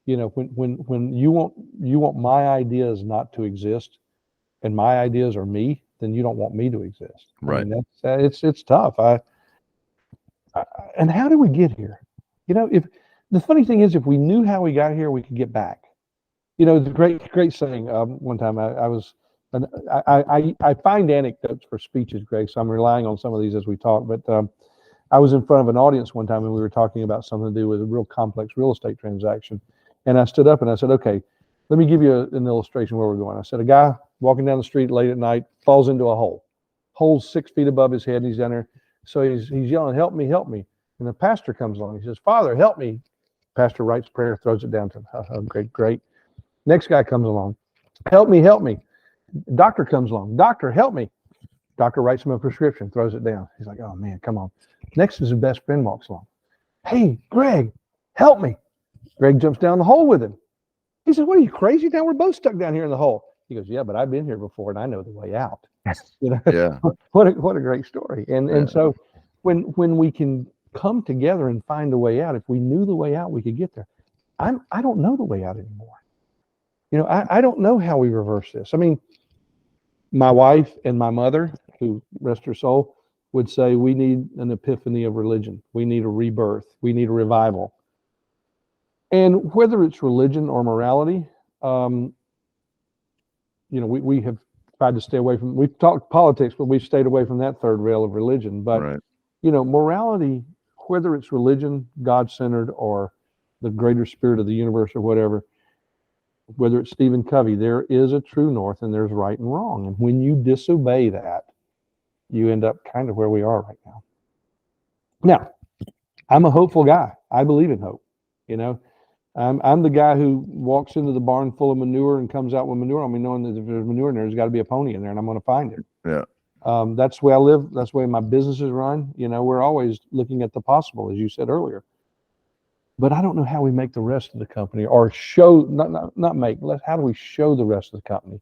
When you want my ideas not to exist, and my ideas are me, then you don't want me to exist. Right. I mean, it's tough. And how did we get here? If the funny thing is, if we knew how we got here, we could get back. The great saying. One time I find anecdotes for speeches, Greg, so I'm relying on some of these as we talk. But I was in front of an audience one time, and we were talking about something to do with a real complex real estate transaction. And I stood up and I said, "Okay, let me give you an illustration where we're going." I said, a guy walking down the street late at night falls into a hole. Hole's 6 feet above his head, and he's down there. So he's yelling, "Help me, help me." And the pastor comes along. He says, "Father, help me." Pastor writes prayer, throws it down to him. Great. Next guy comes along. "Help me, help me." Doctor comes along. "Doctor, help me." Doctor writes him a prescription, throws it down. He's like, "Oh man, come on." Next is his best friend walks along. "Hey, Greg, help me." Greg jumps down the hole with him. He says, "What, are you crazy? Now we're both stuck down here in the hole." He goes, "Yeah, but I've been here before and I know the way out." Yeah. What a great story. And so when we can come together and find a way out, if we knew the way out, we could get there. I don't know the way out anymore. I don't know how we reverse this. I mean, my wife and my mother, who rest her soul, would say we need an epiphany of religion. We need a rebirth. We need a revival. And whether it's religion or morality, we have tried to stay away from, we've talked politics, but we've stayed away from that third rail of religion. But, morality, whether it's religion, God-centered, or the greater spirit of the universe or whatever, whether it's Stephen Covey, there is a true north and there's right and wrong. And when you disobey that, you end up kind of where we are right now. Now, I'm a hopeful guy. I believe in hope. I'm the guy who walks into the barn full of manure and comes out with manure on me, knowing that if there's manure in there, there's got to be a pony in there, and I'm going to find it. Yeah. That's the way I live. That's the way my business is run. We're always looking at the possible, as you said earlier. But I don't know how we make the rest of the company, or show, not make. How do we show the rest of the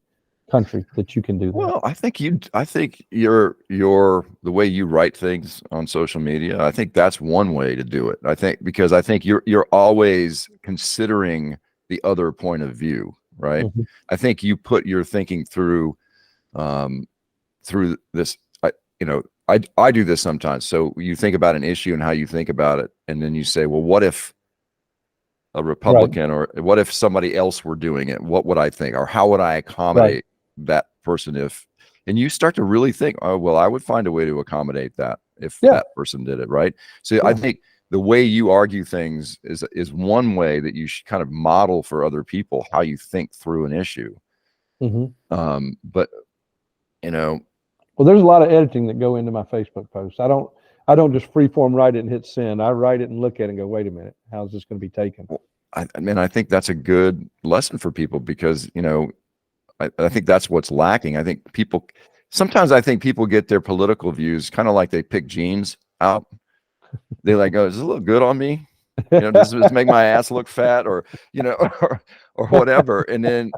country that you can do that? Well, I think you're the way you write things on social media. I think that's one way to do it. Because I think you're always considering the other point of view, right? Mm-hmm. I think you put your thinking through this. I do this sometimes. So you think about an issue and how you think about it, and then you say, well, what if a Republican, or what if somebody else were doing it? What would I think, or how would I accommodate that person and you start to really think, oh, well, I would find a way to accommodate that if that person did it, right? So I think the way you argue things is one way that you should kind of model for other people how you think through an issue. But well, there's a lot of editing that go into my Facebook posts. I I don't just freeform write it and hit send. I write it and look at it and go, wait a minute, how's this going to be taken? I mean, I think that's a good lesson for people because, you know, I think that's what's lacking. I think people, sometimes I think people get their political views kind of like they pick jeans out. They like, oh, is this look good on me? You know, does this make my ass look fat or, you know, or whatever. And then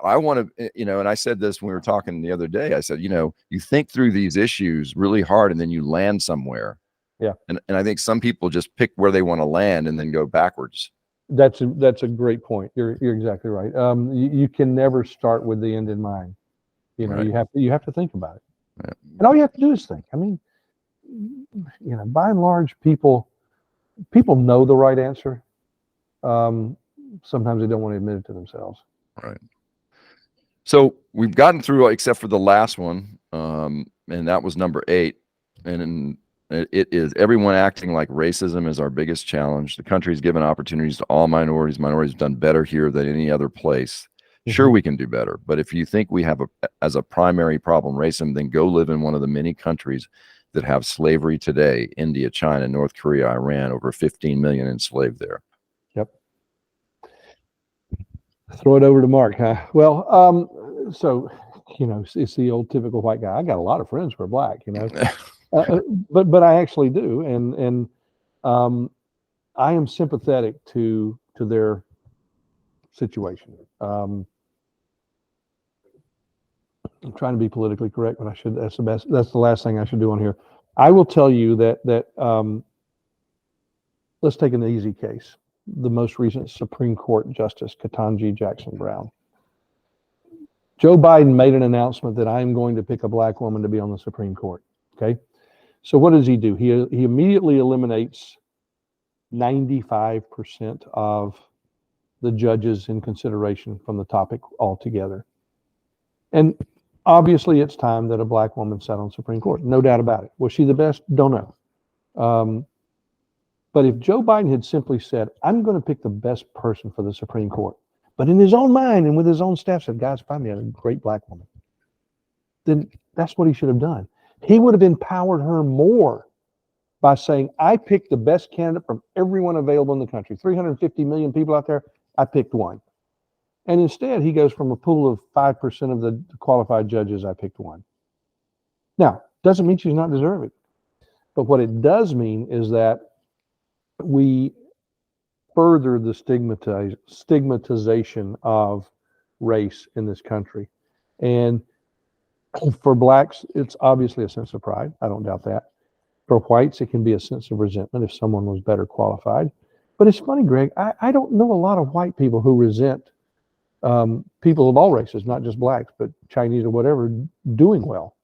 I want to, you know, and I said this when we were talking the other day, I said, you know, you think through these issues really hard and then you land somewhere. Yeah. And I think some people just pick where they want to land and then go backwards. That's a great point. You're exactly right. You can never start with the end in mind. You know, Right. you have to think about it. Yeah. And all you have to do is think. I mean, you know, by and large, people know the right answer. Sometimes they don't want to admit it to themselves. Right. So we've gotten through except for the last one, and that was number 8. And it is everyone acting like racism is our biggest challenge. The country's given opportunities to all minorities. Minorities have done better here than any other place. Sure, we can do better. But if you think we have as a primary problem racism, then go live in one of the many countries that have slavery today: India, China, North Korea, Iran. Over 15 million enslaved there. Yep. Throw it over to Mark, huh? Well, so, you know, it's the old typical white guy. I got a lot of friends who are black, you know. But I actually do, and I am sympathetic to their situation. I'm trying to be politically correct, but I should. That's the last thing I should do on here. I will tell you that let's take an easy case. The most recent Supreme Court Justice Ketanji Jackson Brown. Joe Biden made an announcement that I'm going to pick a black woman to be on the Supreme Court. Okay. So what does he do? He immediately eliminates 95% of the judges in consideration from the topic altogether. And obviously it's time that a black woman sat on the Supreme Court. No doubt about it. Was she the best? Don't know. But if Joe Biden had simply said, I'm going to pick the best person for the Supreme Court, but in his own mind and with his own staff said, guys, find me a great black woman, then that's what he should have done. He would have empowered her more by saying, I picked the best candidate from everyone available in the country. 350 million people out there, I picked one. And instead, he goes from a pool of 5% of the qualified judges, I picked one. Now, doesn't mean she's not deserving. But what it does mean is that we further the stigmatization of race in this country. And for blacks, it's obviously a sense of pride. I don't doubt that. For whites, it can be a sense of resentment if someone was better qualified. But it's funny, Greg, I don't know a lot of white people who resent people of all races, not just blacks, but Chinese or whatever, doing well.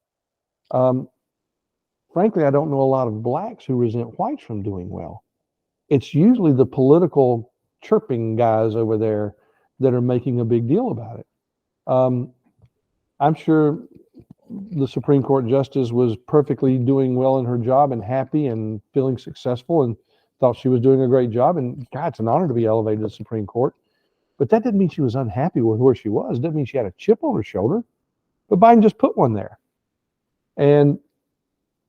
Frankly, I don't know a lot of blacks who resent whites from doing well. It's usually the political chirping guys over there that are making a big deal about it. I'm sure the Supreme Court justice was perfectly doing well in her job and happy and feeling successful and thought she was doing a great job. And God, it's an honor to be elevated to the Supreme Court. But that didn't mean she was unhappy with where she was. It didn't mean she had a chip on her shoulder. But Biden just put one there. And,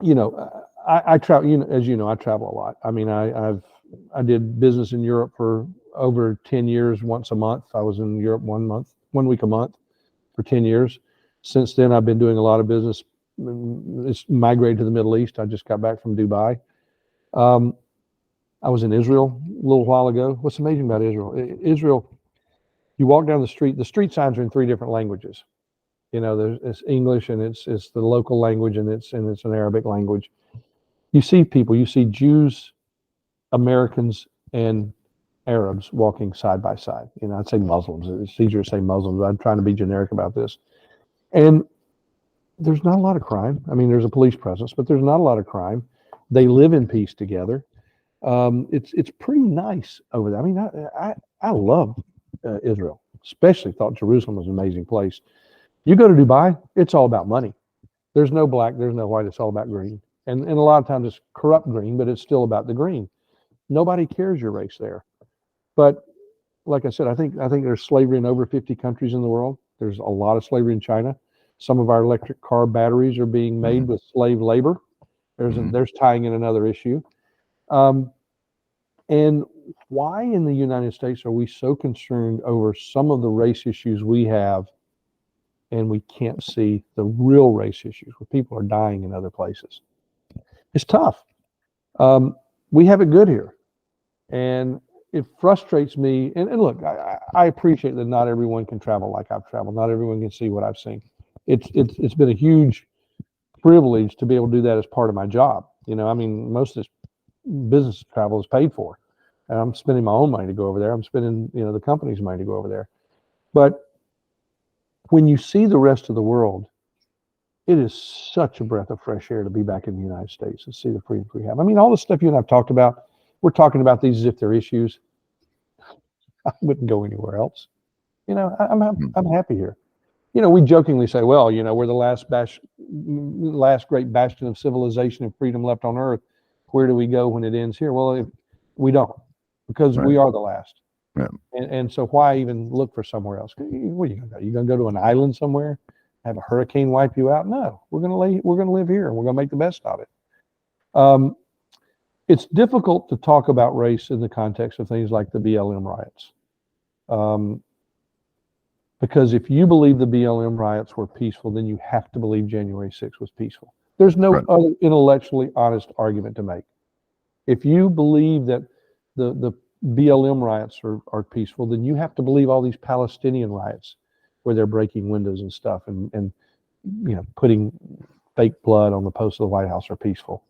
you know, I travel, you know, as you know, I travel a lot. I mean, I did business in Europe for over 10 years, once a month. I was in Europe 1 week a month for 10 years. Since then, I've been doing a lot of business. It's migrated to the Middle East. I just got back from Dubai. I was in Israel a little while ago. What's amazing about Israel? Israel, you walk down the street signs are in 3 different languages. You know, it's English and it's the local language and it's an Arabic language. You see people, you see Jews, Americans, and Arabs walking side by side. You know, I'd say Muslims. It's easier to say Muslims. I'm trying to be generic about this. And there's not a lot of crime. I mean, there's a police presence, but there's not a lot of crime. They live in peace together. It's pretty nice over there. I mean, I love Israel, especially thought Jerusalem was an amazing place. You go to Dubai, it's all about money. There's no black, there's no white, it's all about green. And a lot of times it's corrupt green, but it's still about the green. Nobody cares your race there. But like I said, I think there's slavery in over 50 countries in the world. There's a lot of slavery in China. Some of our electric car batteries are being made with slave labor. There's tying in another issue. And why in the United States are we so concerned over some of the race issues we have, and we can't see the real race issues where people are dying in other places? It's tough. We have it good here, and it frustrates me. And look, I appreciate that not everyone can travel like I've traveled. Not everyone can see what I've seen. It's been a huge privilege to be able to do that as part of my job. I mean, most of this business travel is paid for, and I'm spending my own money to go over there. I'm spending, the company's money to go over there. But when you see the rest of the world, it is such a breath of fresh air to be back in the United States and see the freedoms we have. I mean, all the stuff you and I've talked about, we're talking about these as if they're issues. I wouldn't go anywhere else. I'm happy here. We jokingly say, well, we're the last great bastion of civilization and freedom left on earth. Where do we go when it ends here? Well, we don't, because we are the last. Yeah. And so why even look for somewhere else? Where are you going to go? You going to go to an island somewhere, have a hurricane wipe you out? No, we're going to live here, and we're going to make the best of it. It's difficult to talk about race in the context of things like the BLM riots. Because if you believe the BLM riots were peaceful, then you have to believe January 6th was peaceful. There's no other intellectually honest argument to make. If you believe that the BLM riots are peaceful, then you have to believe all these Palestinian riots where they're breaking windows and stuff and putting fake blood on the posts of the White House are peaceful.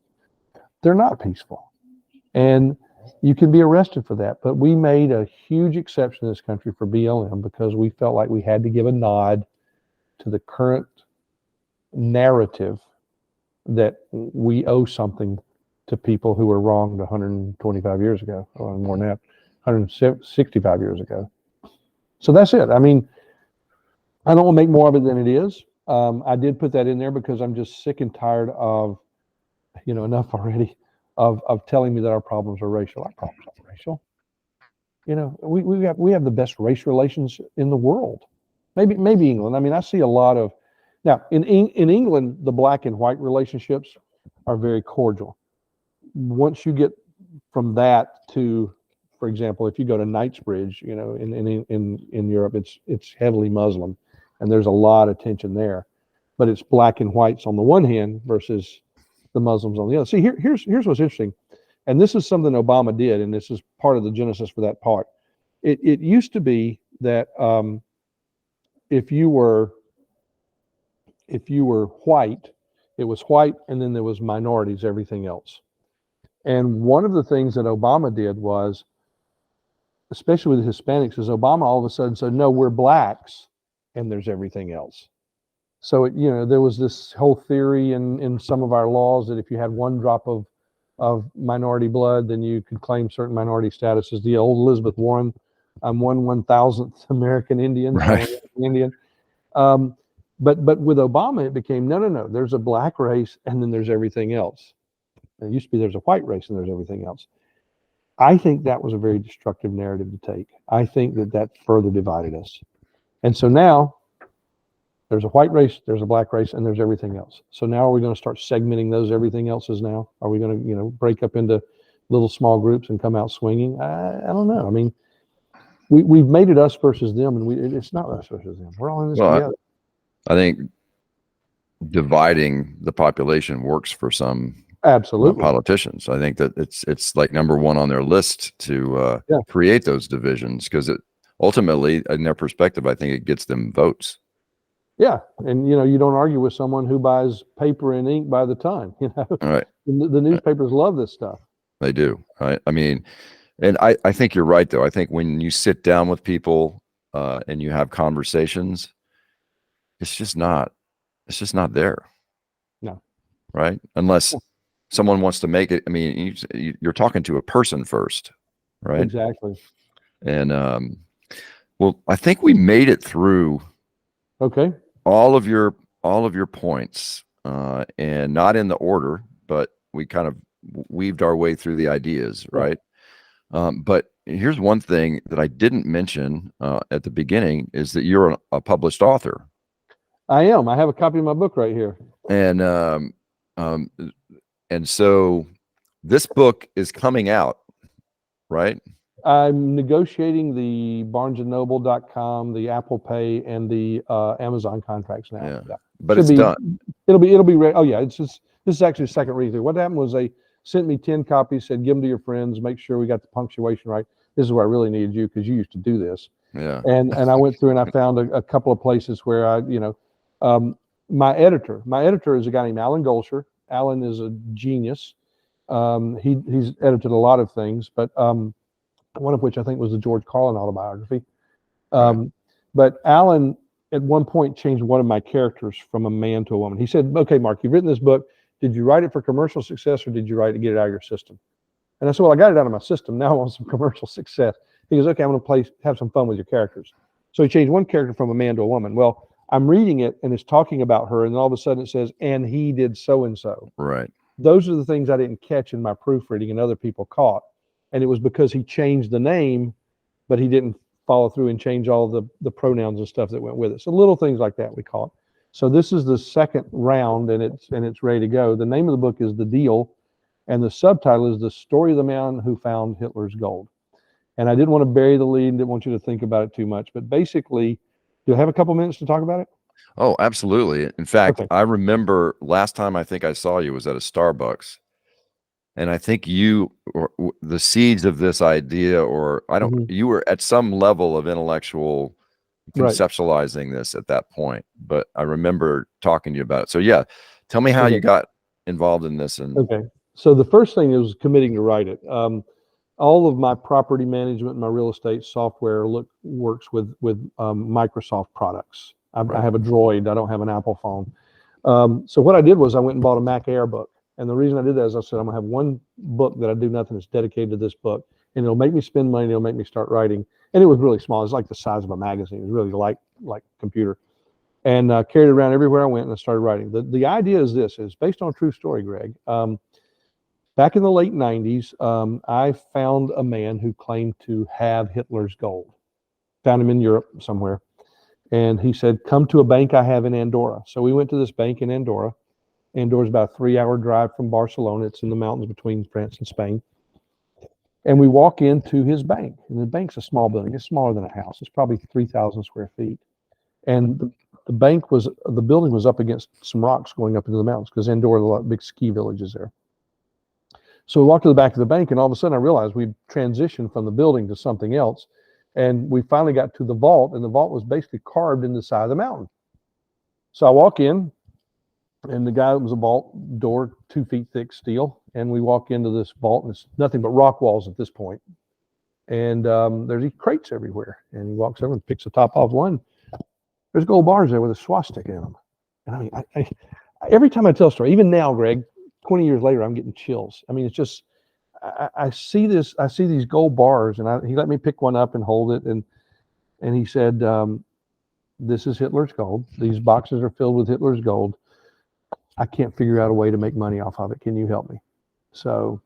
They're not peaceful. And you can be arrested for that. But we made a huge exception in this country for BLM because we felt like we had to give a nod to the current narrative that we owe something to people who were wronged 125 years ago, or more than that, 165 years ago. So that's it. I mean, I don't want to make more of it than it is. I did put that in there because I'm just sick and tired of, enough already of telling me that our problems are racial. Our problems aren't racial. We have the best race relations in the world. Maybe England. I mean, I see a lot of now in England, the black and white relationships are very cordial. Once you get from that to, for example, if you go to Knightsbridge, in Europe, it's heavily Muslim, and there's a lot of tension there. But it's black and whites on the one hand versus the Muslims on the other. See, here's what's interesting, and this is something Obama did, and this is part of the genesis for that part. It used to be that if you were white, it was white, and then there was minorities, everything else. And one of the things that Obama did was, especially with the Hispanics, is Obama all of a sudden said, no, we're blacks, and there's everything else. So, there was this whole theory in some of our laws that if you had one drop of minority blood, then you could claim certain minority status. As the old Elizabeth Warren, I'm 1/1000th American Indian. Right. Indian. But with Obama, it became, no, there's a black race, and then there's everything else. It used to be there's a white race, and there's everything else. I think that was a very destructive narrative to take. I think that further divided us. And so now, there's a white race, there's a black race, and there's everything else. So now are we going to start segmenting those everything else's now? Are we going to, break up into little small groups and come out swinging? I don't know. I mean, we've made it us versus them, and it's not us versus them. We're all in this together. I think dividing the population works for some absolutely politicians. I think that it's like number one on their list to create those divisions, because it ultimately, in their perspective, I think it gets them votes. Yeah, and you don't argue with someone who buys paper and ink by the ton. Right. The newspapers love this stuff. They do. Right. I mean, and I think you're right though. I think when you sit down with people and you have conversations, it's just not there. No. Right. Unless someone wants to make it. I mean, you're talking to a person first, right? Exactly. And well, I think we made it through. Okay. All of your points, and not in the order, but we kind of weaved our way through the ideas, right? But here's one thing that I didn't mention at the beginning is that you're a published author. I am. I have a copy of my book right here. And And so this book is coming out, right? I'm negotiating the BarnesandNoble.com, the Apple Pay, and the Amazon contracts now. Yeah. Yeah. But Should it's be, done. It'll be ready. Oh yeah, it's just, this is actually a second read through. What happened was they sent me 10 copies, said give them to your friends, make sure we got the punctuation right. This is where I really needed you because you used to do this. Yeah. And I went through and I found a couple of places where I, my editor is a guy named Alan Golsher. Alan is a genius. He's edited a lot of things, but one of which I think was the George Carlin autobiography. Right. But Alan at one point changed one of my characters from a man to a woman. He said, okay, Mark, you've written this book. Did you write it for commercial success or did you write it to get it out of your system? And I said, well, I got it out of my system. Now I want some commercial success. He goes, okay, I'm going to have some fun with your characters. So he changed one character from a man to a woman. Well, I'm reading it and it's talking about her. And then all of a sudden it says, and he did so-and-so. Right. Those are the things I didn't catch in my proofreading and other people caught. And it was because he changed the name, but he didn't follow through and change all the pronouns and stuff that went with it. So little things like that we caught. So this is the second round and it's ready to go. The name of the book is The Deal, and the subtitle is The Story of the Man Who Found Hitler's Gold. And I didn't want to bury the lead and didn't want you to think about it too much, but basically, do I have a couple minutes to talk about it? Oh, absolutely. In fact, Okay. I remember last time I think I saw you was at a Starbucks. And I think you, or the seeds of this idea, or you were at some level of intellectual conceptualizing this at that point. But I remember talking to you about it. So yeah, tell me how you got involved in this. And okay. So the first thing is committing to write it. All of my property management and my real estate software works with Microsoft products. I have a Droid. I don't have an Apple phone. So what I did was I went and bought a Mac Air book. And the reason I did that is I said, I'm gonna have one book that I do nothing that's dedicated to this book. And it'll make me spend money, it'll make me start writing. And it was really small. It was like the size of a magazine. It was really like a computer. And carried it around everywhere I went and I started writing. The idea is this, is based on a true story, Greg. Back in the late 90s, I found a man who claimed to have Hitler's gold. Found him in Europe somewhere. And he said, come to a bank I have in Andorra. So we went to this bank in Andorra. Andorra's about a 3-hour drive from Barcelona. It's in the mountains between France and Spain. And we walk into his bank. And the bank's a small building. It's smaller than a house. It's probably 3,000 square feet. And the building was up against some rocks going up into the mountains because Andorra, a lot of big ski villages there. So we walked to the back of the bank and all of a sudden I realized we'd transitioned from the building to something else. And we finally got to the vault, and the vault was basically carved in the side of the mountain. So I walk in, and the guy, it was a vault door, 2 feet thick steel. And we walk into this vault, and it's nothing but rock walls at this point. And there's these crates everywhere. And he walks over and picks the top off one. There's gold bars there with a swastika in them. And I mean, I every time I tell a story, even now, Greg, 20 years later, I'm getting chills. I mean, it's just, I see these gold bars, and he let me pick one up and hold it. And he said, this is Hitler's gold. These boxes are filled with Hitler's gold. I can't figure out a way to make money off of it. Can you help me? So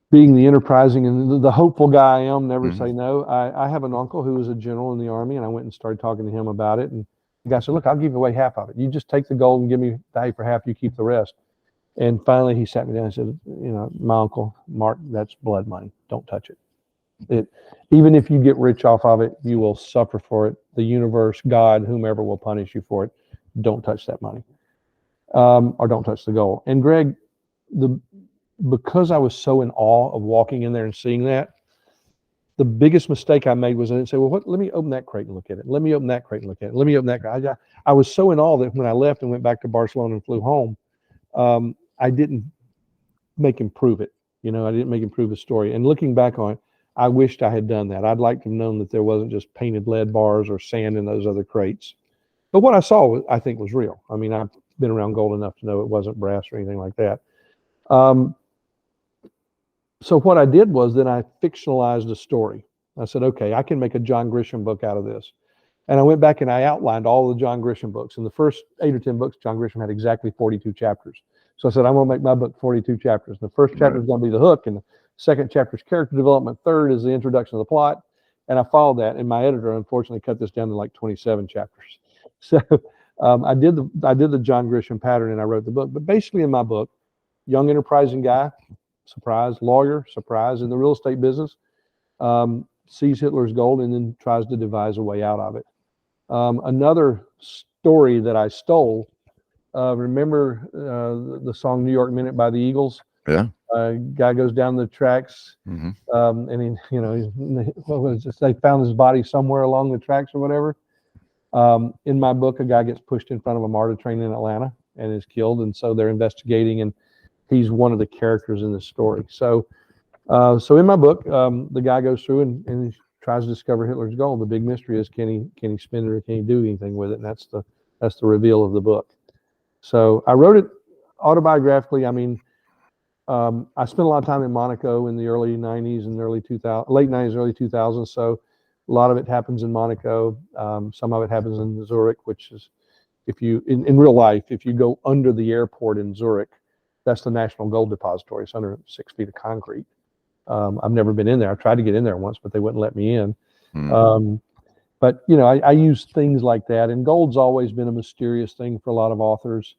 being the enterprising and the hopeful guy I am, never say no. I have an uncle who was a general in the Army, and I went and started talking to him about it. And the guy said, look, I'll give away half of it. You just take the gold and give me value for half. You keep the rest. And finally he sat me down and said, my uncle, Mark, that's blood money. Don't touch it. Even if you get rich off of it, you will suffer for it. The universe, God, whomever will punish you for it. Don't touch that money, or don't touch the gold. And Greg, because I was so in awe of walking in there and seeing that, the biggest mistake I made was I didn't say, well, let me open that crate and look at it. Let me open that crate and look at it. Let me open that crate. I was so in awe that when I left and went back to Barcelona and flew home, I didn't make him prove it. I didn't make him prove his story. And looking back on it, I wished I had done that. I'd like to have known that there wasn't just painted lead bars or sand in those other crates. But what I saw, I think, was real. I mean, I've been around gold enough to know it wasn't brass or anything like that. So what I did was then I fictionalized a story. I said, okay, I can make a John Grisham book out of this. And I went back and I outlined all the John Grisham books. In the first 8 or 10 books, John Grisham had exactly 42 chapters. So I said, I'm going to make my book 42 chapters. The first chapter is going to be the hook, and the second chapter is character development. Third is the introduction of the plot. And I followed that. And my editor, unfortunately, cut this down to like 27 chapters. So I did the John Grisham pattern and I wrote the book. But basically in my book, young enterprising guy, surprise, lawyer, surprise, in the real estate business, sees Hitler's gold and then tries to devise a way out of it. Another story that I stole, remember the song New York Minute by the Eagles? Yeah. Guy goes down the tracks, and they found his body somewhere along the tracks or whatever. In my book, a guy gets pushed in front of a MARTA train in Atlanta and is killed, and so they're investigating, and he's one of the characters in the story. So in my book, the guy goes through and he tries to discover Hitler's gold. The big mystery is, can he spend it or can he do anything with it? And that's the reveal of the book. So I wrote it autobiographically. I mean, I spent a lot of time in Monaco in the early 90s and late 90s, early 2000s. So a lot of it happens in Monaco. Some of it happens in Zurich, which is, if you, in real life, if you go under the airport in Zurich, that's the National Gold Depository. It's under 6 feet of concrete. I've never been in there. I tried to get in there once, but they wouldn't let me in. But, I use things like that. And gold's always been a mysterious thing for a lot of authors.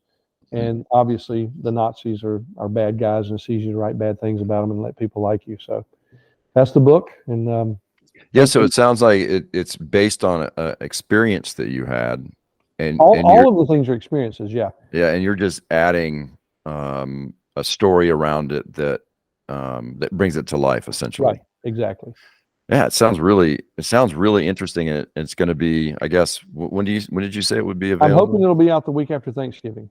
And obviously the Nazis are bad guys, and it's easy to write bad things about them and let people like you. So that's the book. And yeah, so it sounds like it's based on an experience that you had. And all of the things are experiences. Yeah. Yeah. And you're just adding a story around it that brings it to life, essentially. Right. Exactly. Yeah. It sounds really interesting. And it's going to be, I guess, when did you say it would be available? I'm hoping it'll be out the week after Thanksgiving.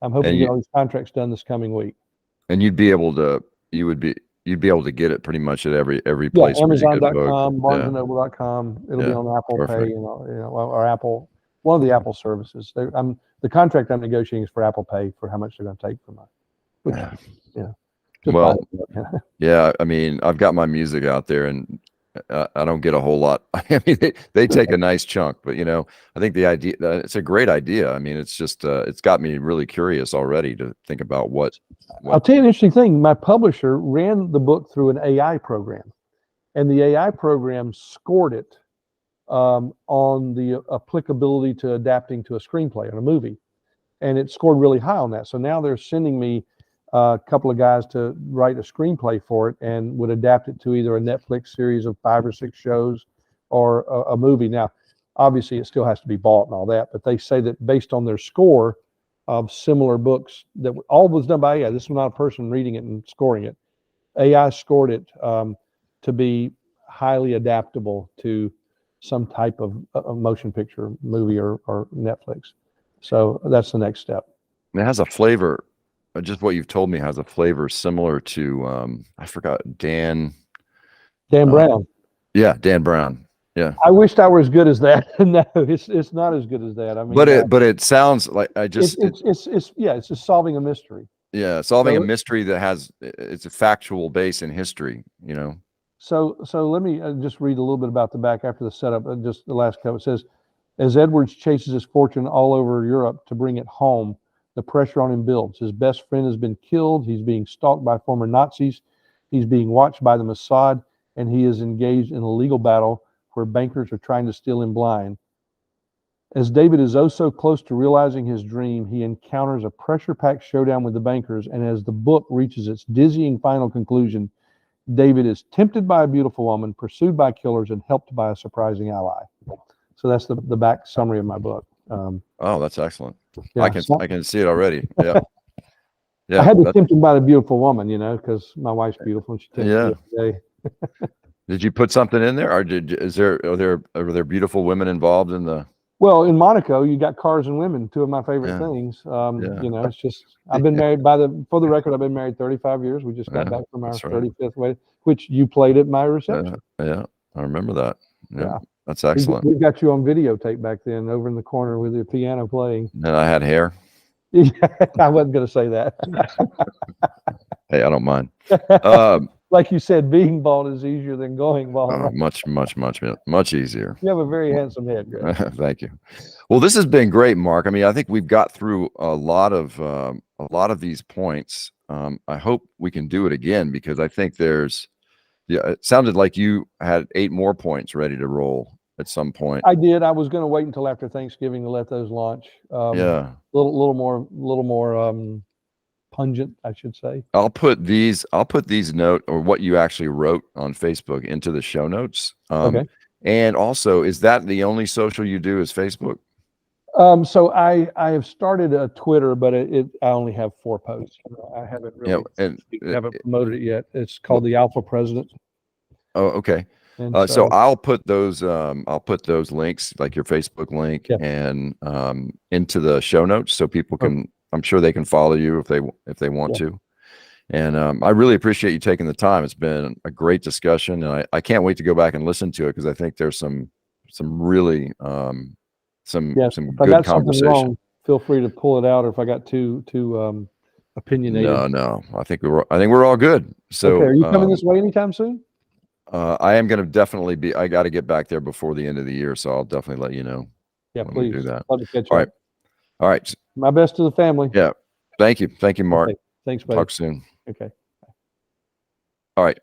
I'm hoping to get all these contracts done this coming week. And you'd be able to get it pretty much at every place. Amazon.com, BarnesandNoble.com. It'll be on Apple Pay, or Apple, one of the Apple services. The contract I'm negotiating is for Apple Pay for how much they're going to take from us. Well, yeah. I mean, I've got my music out there, and I don't get a whole lot. I mean, they take a nice chunk, but I think the idea, it's a great idea. I mean, it's just it's got me really curious already to think about what. I'll tell you an interesting thing. My publisher ran the book through an AI program, and the AI program scored it on the applicability to adapting to a screenplay or a movie, and it scored really high on that. So now they're sending me a couple of guys to write a screenplay for it, and would adapt it to either a Netflix series of 5 or 6 shows or a movie. Now, obviously, it still has to be bought and all that, but they say that based on their score of similar books, that all was done by AI. This was not a person reading it and scoring it. AI scored it to be highly adaptable to some type of a motion picture, movie, or Netflix. So that's the next step. It has a flavor. Just what you've told me has a flavor similar to I forgot Dan Brown. Yeah, Dan Brown. Yeah. I wished I were as good as that. No, it's not as good as that. I mean, but it sounds like it's just solving a mystery. Yeah, solving a mystery that it's a factual base in history. So let me just read a little bit about the back after the setup. Just the last couple. It says, as Edwards chases his fortune all over Europe to bring it home, the pressure on him builds. His best friend has been killed. He's being stalked by former Nazis. He's being watched by the Mossad, and he is engaged in a legal battle where bankers are trying to steal him blind. As David is oh so close to realizing his dream, he encounters a pressure-packed showdown with the bankers, and as the book reaches its dizzying final conclusion, David is tempted by a beautiful woman, pursued by killers, and helped by a surprising ally. So that's the back summary of my book. Oh, that's excellent. Yeah, I can see it already. Yeah. Yeah. I had to tempt him by the beautiful woman, because my wife's beautiful and she tempted me every day. Did you put something in there, or are there beautiful women involved in the? Well, in Monaco, you got cars and women, 2 of my favorite things. It's just, I've been married for the record, I've been married 35 years. We just got back from our 35th wedding, which you played at my reception. Yeah, I remember that. Yeah. That's excellent. We got you on videotape back then, over in the corner with your piano playing. And I had hair. Yeah, I wasn't going to say that. Hey, I don't mind. Like you said, being bald is easier than going bald. Much easier. You have a very handsome head, Greg. Thank you. Well, this has been great, Mark. I mean, I think we've got through a lot of these points. I hope we can do it again, because I think it sounded like you had 8 more points ready to roll. at some point. I did. I was going to wait until after Thanksgiving to let those launch. Yeah. Little more pungent, I should say. I'll put these note or what you actually wrote on Facebook into the show notes. Okay. And also, is that the only social you do is Facebook? So I have started a Twitter, but I only have 4 posts. I haven't really haven't promoted it yet. It's called the Alpha President. Oh, okay. And so I'll put those links, like your Facebook link, and into the show notes so people can. I'm sure they can follow you if they want to. And I really appreciate you taking the time. It's been a great discussion, and I can't wait to go back and listen to it because I think there's some really some good conversation. Feel free to pull it out, or if I got too opinionated. No. I think we're all good. So okay, are you coming this way anytime soon? I am going to definitely be. I got to get back there before the end of the year, so I'll definitely let you know. Yeah, please do that. Love to catch all up. right. All right. My best to the family. Yeah. Thank you, Mark. Okay. Thanks, buddy. Talk soon. Okay. All right.